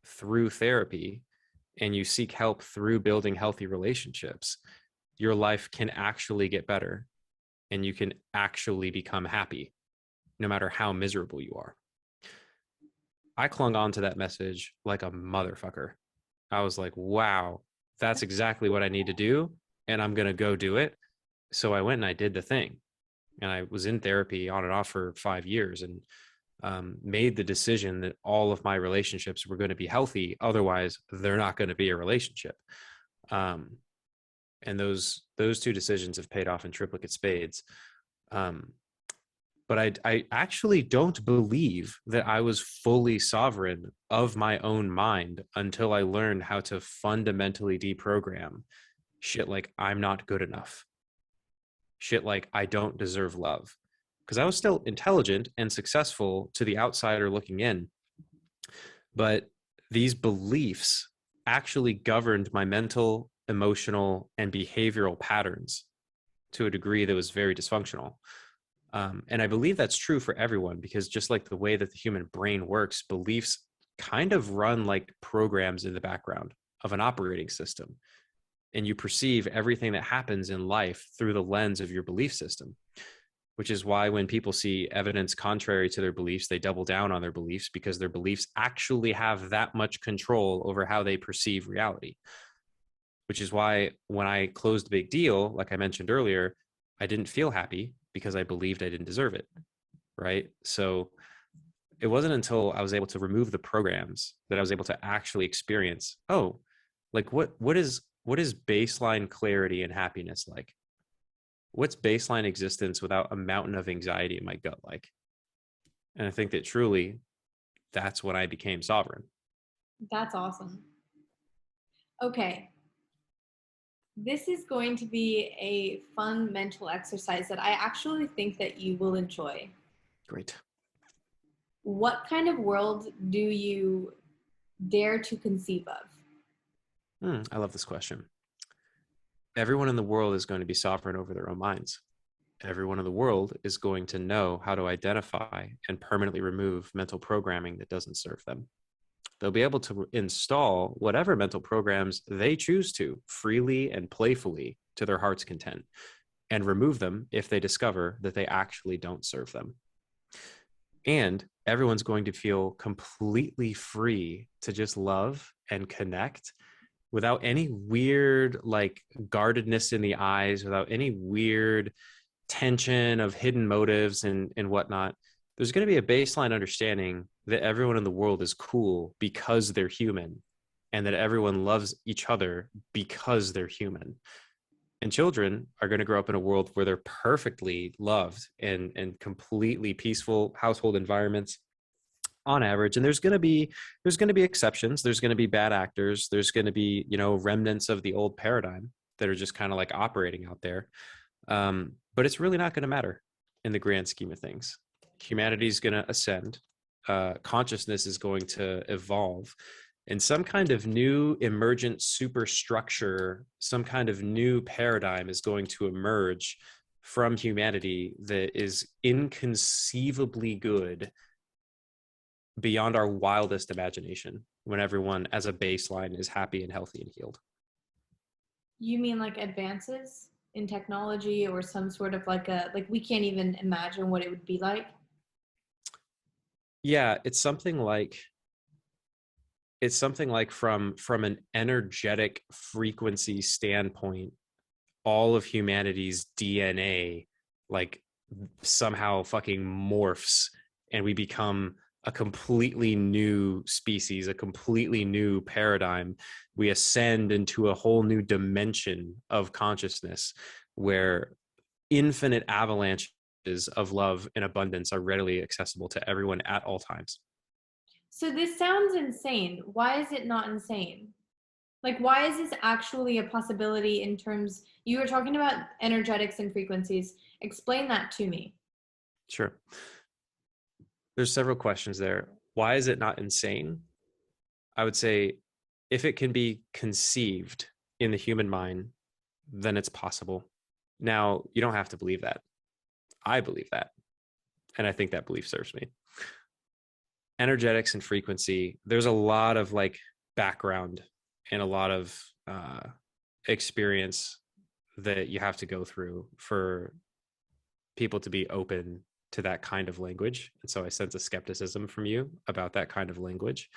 through therapy and you seek help through building healthy relationships. Your life can actually get better and you can actually become happy no matter how miserable you are. I clung on to that message like a motherfucker. I was like, wow, that's exactly what I need to do. And I'm going to go do it. So I went and I did the thing. And I was in therapy on and off for 5 years and made the decision that all of my relationships were going to be healthy. Otherwise, they're not going to be a relationship. And those two decisions have paid off in triplicate spades. But I actually don't believe that I was fully sovereign of my own mind until I learned how to fundamentally deprogram shit like I'm not good enough. Shit like I don't deserve love. Because I was still intelligent and successful to the outsider looking in. But these beliefs actually governed my mental, emotional, and behavioral patterns to a degree that was very dysfunctional. And I believe that's true for everyone because just like the way that the human brain works, beliefs kind of run like programs in the background of an operating system. And you perceive everything that happens in life through the lens of your belief system, which is why when people see evidence contrary to their beliefs, they double down on their beliefs because their beliefs actually have that much control over how they perceive reality. Which is why when I closed the big deal, like I mentioned earlier, I didn't feel happy because I believed I didn't deserve it, right? So it wasn't until I was able to remove the programs that I was able to actually experience, oh, like what is baseline clarity and happiness like? What's baseline existence without a mountain of anxiety in my gut like? And I think that truly that's when I became sovereign. That's awesome. Okay. This is going to be a fun mental exercise that I actually think that you will enjoy. Great. What kind of world do you dare to conceive of? I love this question. Everyone in the world is going to be sovereign over their own minds. Everyone in the world is going to know how to identify and permanently remove mental programming that doesn't serve them. They'll be able to install whatever mental programs they choose to freely and playfully to their heart's content and remove them if they discover that they actually don't serve them. And everyone's going to feel completely free to just love and connect without any weird like guardedness in the eyes, without any weird tension of hidden motives and whatnot. There's going to be a baseline understanding that everyone in the world is cool because they're human and that everyone loves each other because they're human. And children are going to grow up in a world where they're perfectly loved and completely peaceful household environments on average. And there's going to be exceptions. There's going to be bad actors. There's going to be, remnants of the old paradigm that are just kind of like operating out there. But it's really not going to matter in the grand scheme of things. Humanity is going to ascend. Consciousness is going to evolve. And some kind of new emergent superstructure, some kind of new paradigm is going to emerge from humanity that is inconceivably good beyond our wildest imagination when everyone as a baseline is happy and healthy and healed. You mean like advances in technology or some sort of like we can't even imagine what it would be like? Yeah, it's something like from an energetic frequency standpoint, all of humanity's DNA like somehow fucking morphs and we become a completely new species, a completely new paradigm. We ascend into a whole new dimension of consciousness where infinite avalanches of love and abundance are readily accessible to everyone at all times. So this sounds insane. Why is it not insane? Like, why is this actually a possibility in terms, you were talking about energetics and frequencies. Explain that to me. Sure. There's several questions there. Why is it not insane? I would say if it can be conceived in the human mind, then it's possible. Now, you don't have to believe that. I believe that. And I think that belief serves me. Energetics and frequency, there's a lot of like background and a lot of experience that you have to go through for people to be open to that kind of language. And so I sense a skepticism from you about that kind of language.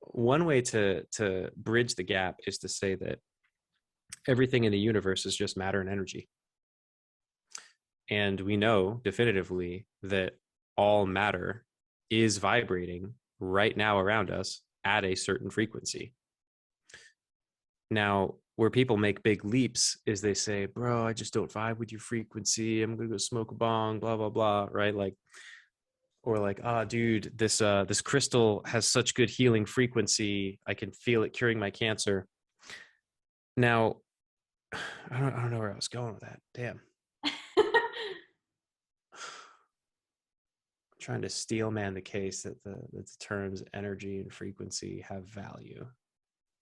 One way to bridge the gap is to say that everything in the universe is just matter and energy. And we know definitively that all matter is vibrating right now around us at a certain frequency. Now, where people make big leaps is they say, bro, I just don't vibe with your frequency. I'm going to go smoke a bong, blah, blah, blah. Right. Like, or like, oh, dude, this crystal has such good healing frequency. I can feel it curing my cancer. Now, I don't know where I was going with that. Damn. Trying to steel man the case that the terms energy and frequency have value.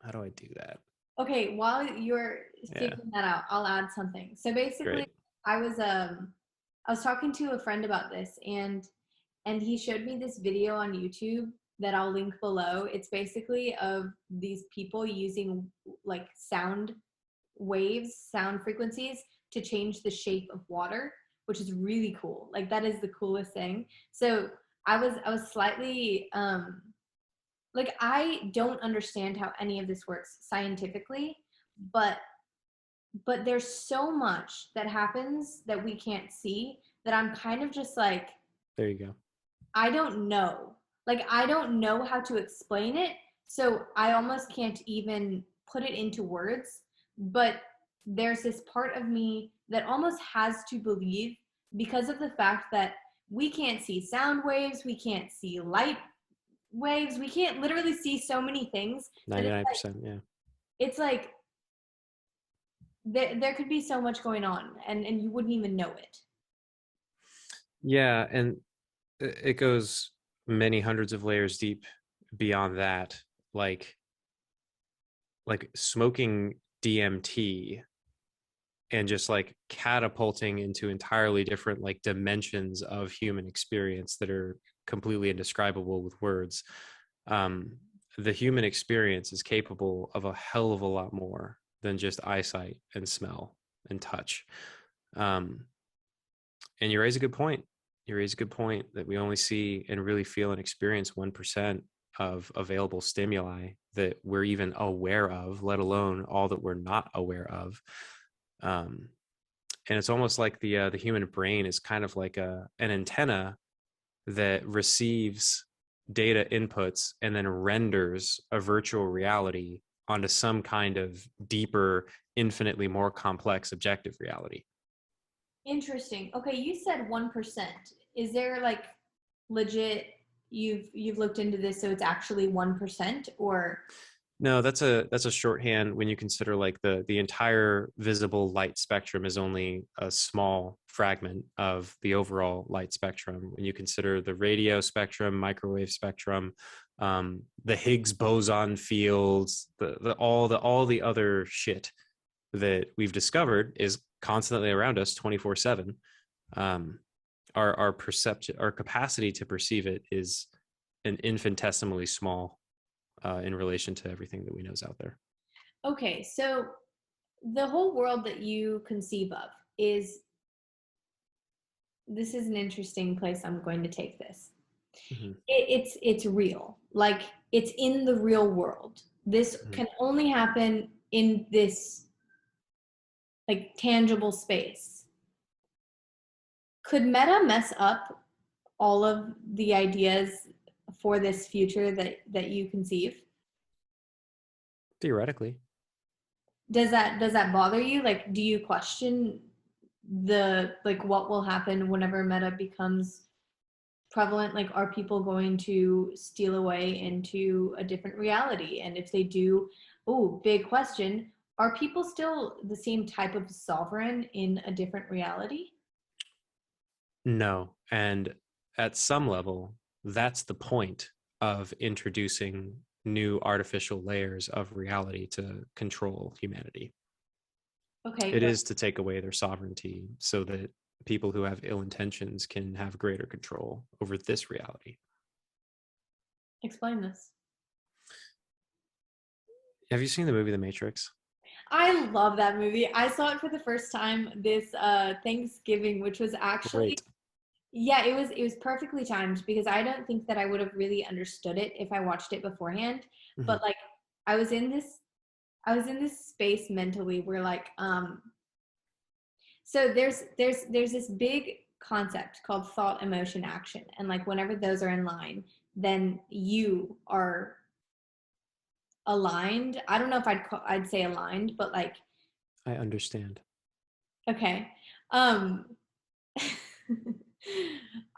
How do I do that? Okay, while you're figuring that out, I'll add something. So basically, Great. I was talking to a friend about this, and he showed me this video on YouTube that I'll link below. It's basically of these people using like sound waves, sound frequencies to change the shape of water, which is really cool. Like that is the coolest thing. So I was slightly like I don't understand how any of this works scientifically, but there's so much that happens that we can't see that I'm kind of just like, there you go. I don't know. Like I don't know how to explain it, so I almost can't even put it into words, but there's this part of me that almost has to believe because of the fact that we can't see sound waves, we can't see light waves, we can't literally see so many things. 99%, yeah. It's like there could be so much going on and you wouldn't even know it. Yeah, and it goes many hundreds of layers deep beyond that. Like smoking DMT and just like catapulting into entirely different like dimensions of human experience that are completely indescribable with words. The human experience is capable of a hell of a lot more than just eyesight and smell and touch. And you raise a good point. You raise a good point that we only see and really feel and experience 1% of available stimuli that we're even aware of, let alone all that we're not aware of. And it's almost like the human brain is kind of like an antenna that receives data inputs and then renders a virtual reality onto some kind of deeper, infinitely more complex objective reality. Interesting. Okay, you said 1%. Is there like legit you've looked into this so it's actually 1% or? No, that's a shorthand when you consider like the entire visible light spectrum is only a small fragment of the overall light spectrum. When you consider the radio spectrum, microwave spectrum, the Higgs boson fields, all the other shit that we've discovered is constantly around us 24/7. Our perception, our capacity to perceive it is an infinitesimally small in relation to everything that we know is out there. Okay, so the whole world that you conceive of is, this is an interesting place I'm going to take this. Mm-hmm. It's real. Like, it's in the real world. This Mm-hmm. can only happen in this like tangible space. Could Meta mess up all of the ideas for this future that you conceive? Theoretically. Does that bother you? Like, do you question the, like, what will happen whenever Meta becomes prevalent? Like, are people going to steal away into a different reality? And if they do, oh, big question, are people still the same type of sovereign in a different reality? No. And at some level, that's the point of introducing new artificial layers of reality to control humanity. Okay, It is to take away their sovereignty so that people who have ill intentions can have greater control over this reality. explain this. Have you seen the movie The Matrix? I love that movie. I saw it for the first time this Thanksgiving, which was actually, Great. yeah, it was perfectly timed because I don't think that I would have really understood it if I watched it beforehand. Mhm. But like, I was in this space mentally where like so there's this big concept called thought, emotion, action, and like whenever those are in line, then you are aligned. I don't know if I'd say aligned, but like, I understand. okay. Um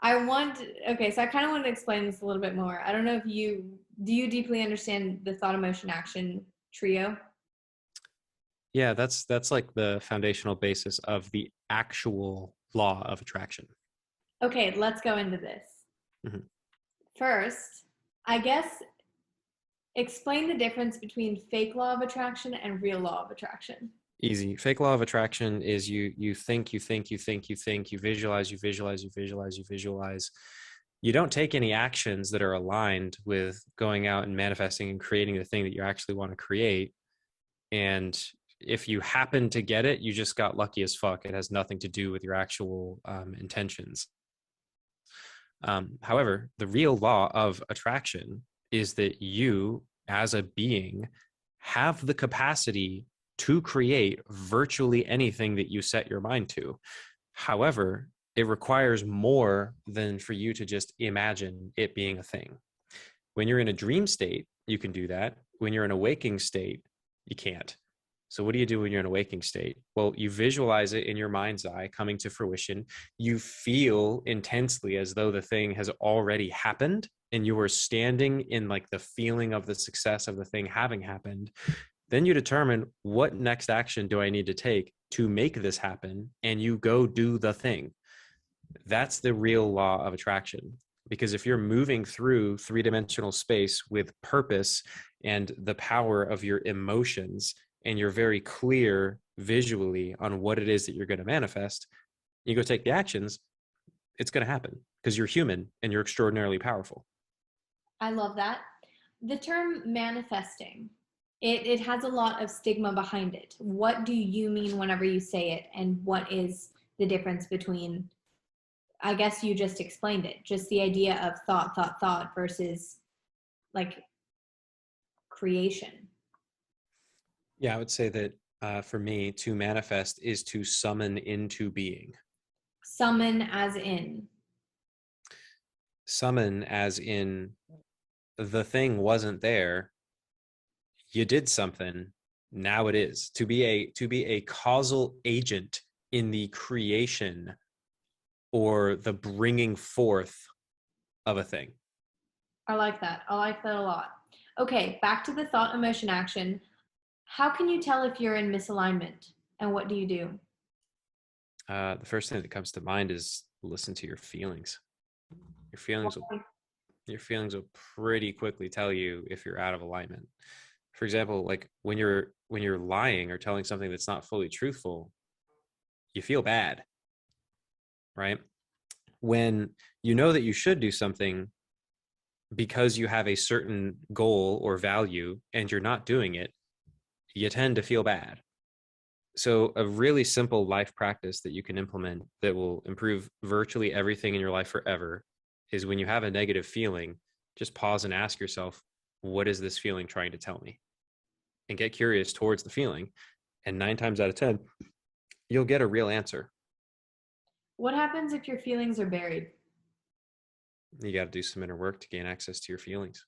okay, so I kind of want to explain this a little bit more. I don't know if do you deeply understand the thought, emotion, action trio? Yeah, that's like the foundational basis of the actual law of attraction. Okay, let's go into this. Mhm. First, I guess explain the difference between fake law of attraction and real law of attraction. Easy. Fake law of attraction is you think, you think, you think, you think, you visualize, you visualize, you visualize, you visualize. You don't take any actions that are aligned with going out and manifesting and creating the thing that you actually want to create. And if you happen to get it, you just got lucky as fuck. It has nothing to do with your actual intentions. However, the real law of attraction is that you, as a being, have the capacity to create virtually anything that you set your mind to. However, it requires more than for you to just imagine it being a thing. When you're in a dream state, you can do that. When you're in a waking state, you can't. So what do you do when you're in a waking state? Well, you visualize it in your mind's eye coming to fruition. You feel intensely as though the thing has already happened and you are standing in like the feeling of the success of the thing having happened. Then you determine what next action do I need to take to make this happen, and you go do the thing. That's the real law of attraction. Because if you're moving through three-dimensional space with purpose and the power of your emotions, and you're very clear visually on what it is that you're going to manifest, you go take the actions, it's going to happen because you're human and you're extraordinarily powerful. I love that. The term manifesting, it has a lot of stigma behind it. What do you mean whenever you say it, and what is the difference between, I guess you just explained it, just the idea of thought versus like creation? Yeah, I would say that for me, to manifest is to summon into being. Summon as in? Summon as in the thing wasn't there, you did something, now it is. To be a causal agent in the creation or the bringing forth of a thing. I like that. I like that a lot. Okay, back to the thought, emotion, action. How can you tell if you're in misalignment, and what do you do? The first thing that comes to mind is listen to your feelings. Your feelings will pretty quickly tell you if you're out of alignment. For example, like when you're lying or telling something that's not fully truthful, you feel bad, right? When you know that you should do something, because you have a certain goal or value and you're not doing it, you tend to feel bad. So a really simple life practice that you can implement that will improve virtually everything in your life forever is when you have a negative feeling, just pause and ask yourself, what is this feeling trying to tell me? And get curious towards the feeling. And 9 times out of 10, you'll get a real answer. What happens if your feelings are buried? You got to do some inner work to gain access to your feelings.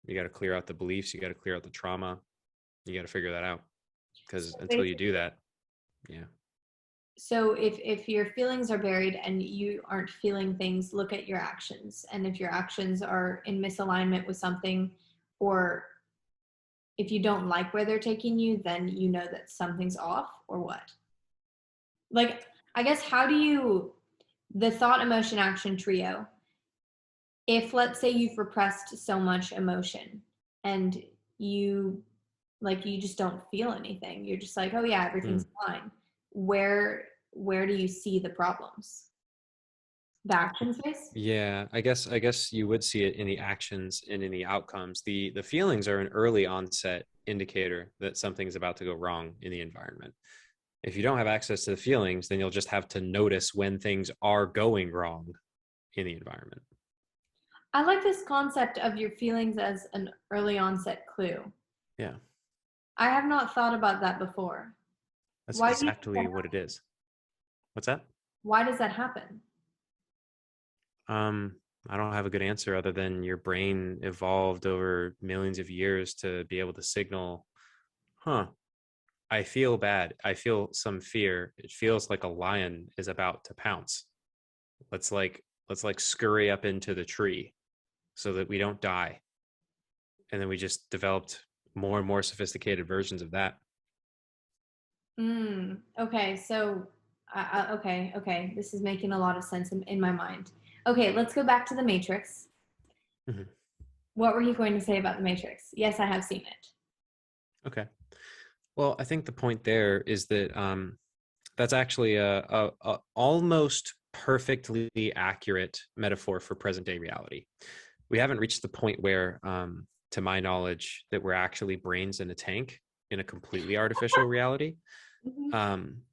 You got to clear out the beliefs. You got to clear out the trauma. You got to figure that out. Because So until you do that, yeah. So if your feelings are buried and you aren't feeling things, look at your actions. And if your actions are in misalignment with something, or if you don't like where they're taking you, then you know that something's off, or what? Like, I guess, how do you, the thought, emotion, action trio, if let's say you've repressed so much emotion and you you just don't feel anything, you're just like, oh yeah, everything's fine, where do you see the problems? The action space? Yeah, I guess you would see it in the actions and in the outcomes. The feelings are an early onset indicator that something's about to go wrong in the environment. If you don't have access to the feelings, then you'll just have to notice when things are going wrong in the environment. I like this concept of your feelings as an early onset clue. Yeah, I have not thought about that before. that's Why do you think exactly what it is. What's that? why does that happen? I don't have a good answer other than your brain evolved over millions of years to be able to signal, huh, I feel bad. I feel some fear. It feels like a lion is about to pounce. Let's like scurry up into the tree so that we don't die. And then we just developed more and more sophisticated versions of that. Okay, so okay, this is making a lot of sense in my mind. Okay, let's go back to the Matrix. Mhm. What were you going to say about the Matrix? Yes, I have seen it. Okay. Well, I think the point there is that that's actually a almost perfectly accurate metaphor for present day reality. We haven't reached the point where, to my knowledge, that we're actually brains in a tank in a completely artificial reality. Mhm. Um,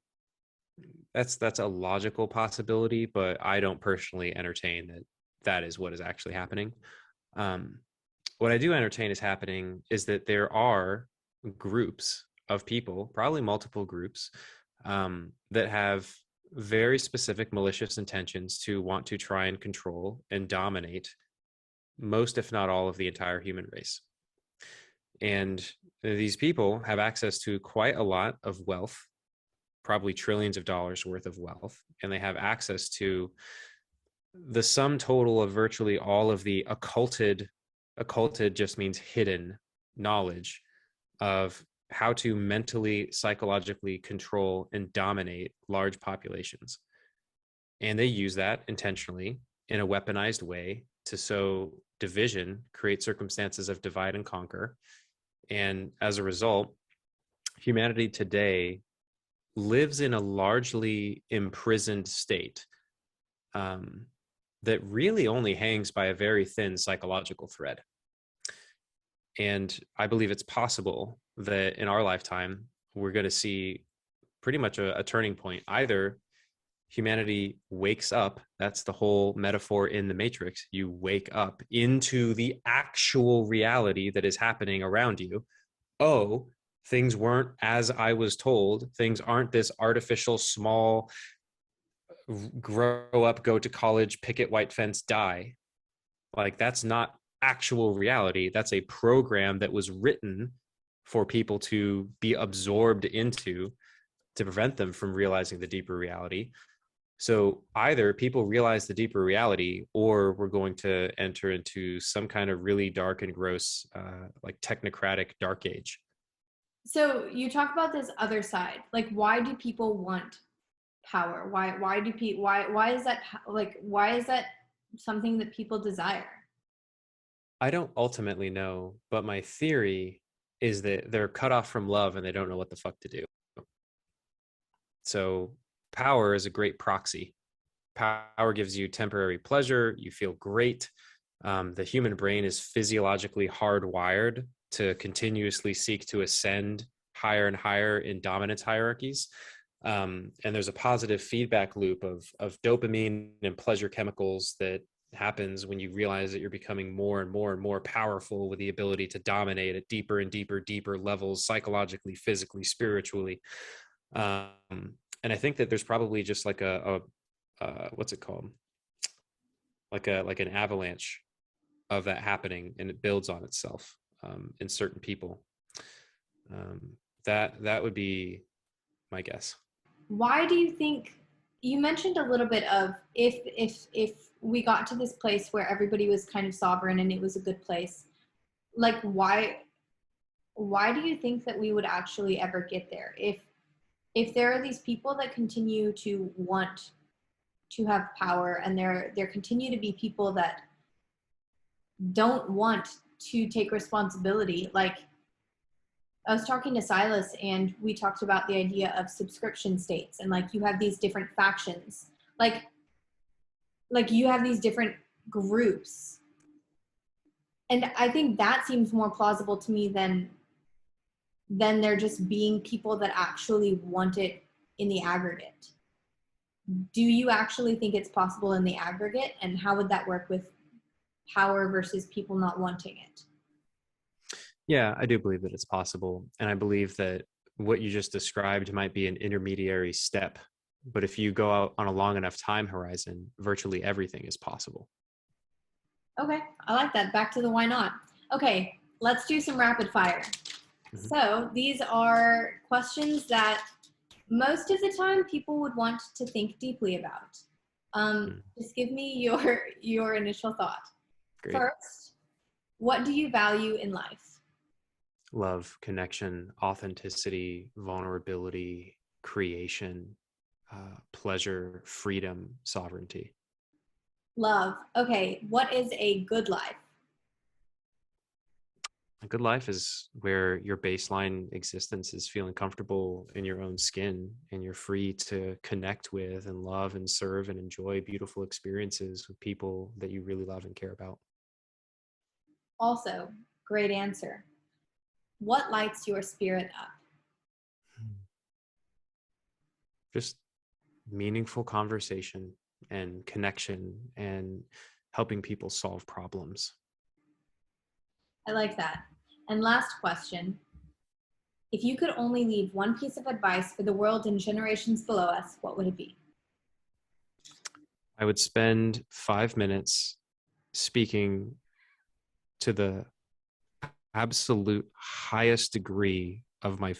that's a logical possibility, but I don't personally entertain that that is what is actually happening. Um, what I do entertain is happening is that there are groups of people, probably multiple groups, that have very specific malicious intentions to want to try and control and dominate most, if not all, of the entire human race. And these people have access to quite a lot of wealth, probably trillions of dollars worth of wealth, and they have access to the sum total of virtually all of the occulted just means hidden knowledge of how to mentally, psychologically control and dominate large populations. And they use that intentionally in a weaponized way to sow division, create circumstances of divide and conquer. And as a result, humanity today lives in a largely imprisoned state, that really only hangs by a very thin psychological thread. And I believe it's possible that in our lifetime, we're going to see pretty much a turning point. Either humanity wakes up, that's the whole metaphor in the Matrix. You wake up into the actual reality that is happening around you. Oh, things weren't as I was told. Things aren't this artificial, small, grow up, go to college, picket white fence, die. Like, that's not actual reality. That's a program that was written for people to be absorbed into to prevent them from realizing the deeper reality. So either people realize the deeper reality, or we're going to enter into some kind of really dark and gross, like technocratic dark age. So you talk about this other side. Like, why do people want power? Why do people why is that, like, why is that something that people desire? I don't ultimately know, but my theory is that they're cut off from love and they don't know what the fuck to do. So power is a great proxy. Power gives you temporary pleasure. You feel great. The human brain is physiologically hardwired to continuously seek to ascend higher and higher in dominance hierarchies. And there's a positive feedback loop of dopamine and pleasure chemicals that happens when you realize that you're becoming more and more and more powerful with the ability to dominate at deeper and deeper levels, psychologically, physically, spiritually. And I think that there's probably just like a what's it called? Like an avalanche of that happening, and it builds on itself in certain people. That would be my guess. Why do you think, you mentioned a little bit of if we got to this place where everybody was kind of sovereign and it was a good place, like why do you think that we would actually ever get there? If there are these people that continue to want to have power, and there continue to be people that don't want to take responsibility. Like, I was talking to Silas, and we talked about the idea of subscription states, and like you have these different factions, like you have these different groups, and I think that seems more plausible to me than there just being people that actually want it in the aggregate. Do you actually think it's possible in the aggregate, and how would that work with power versus people not wanting it? Yeah, I do believe that it's possible. And I believe that what you just described might be an intermediary step. But if you go out on a long enough time horizon, virtually everything is possible. Okay, I like that. Back to the why not. Okay, let's do some rapid fire. Mm-hmm. So these are questions that most of the time people would want to think deeply about. Just give me your initial thought. Great. First, what do you value in life? Love, connection, authenticity, vulnerability, creation, pleasure, freedom, sovereignty. Love. Okay, what is a good life? A good life is where your baseline existence is feeling comfortable in your own skin, and you're free to connect with and love and serve and enjoy beautiful experiences with people that you really love and care about. Also, great answer. What lights your spirit up? Just meaningful conversation and connection and helping people solve problems. I like that. And last question. If you could only leave one piece of advice for the world and generations below us, what would it be? I would spend 5 minutes speaking to the absolute highest degree of my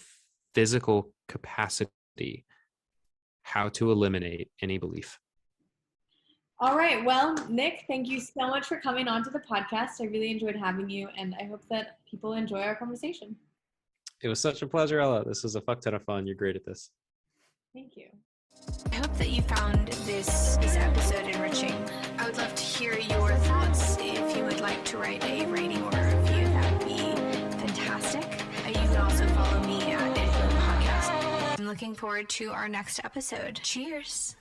physical capacity, how to eliminate any belief. All right. Well, Nick, thank you so much for coming on to the podcast. I really enjoyed having you, and I hope that people enjoy our conversation. It was such a pleasure, Ella. This was a fuck ton of fun. You're great at this. Thank you. I hope that you found this episode enriching. I would love to hear your thoughts. If you would like to write a rating or a review, that would be fantastic. You can also follow me at Podcast. I'm looking forward to our next episode. Cheers.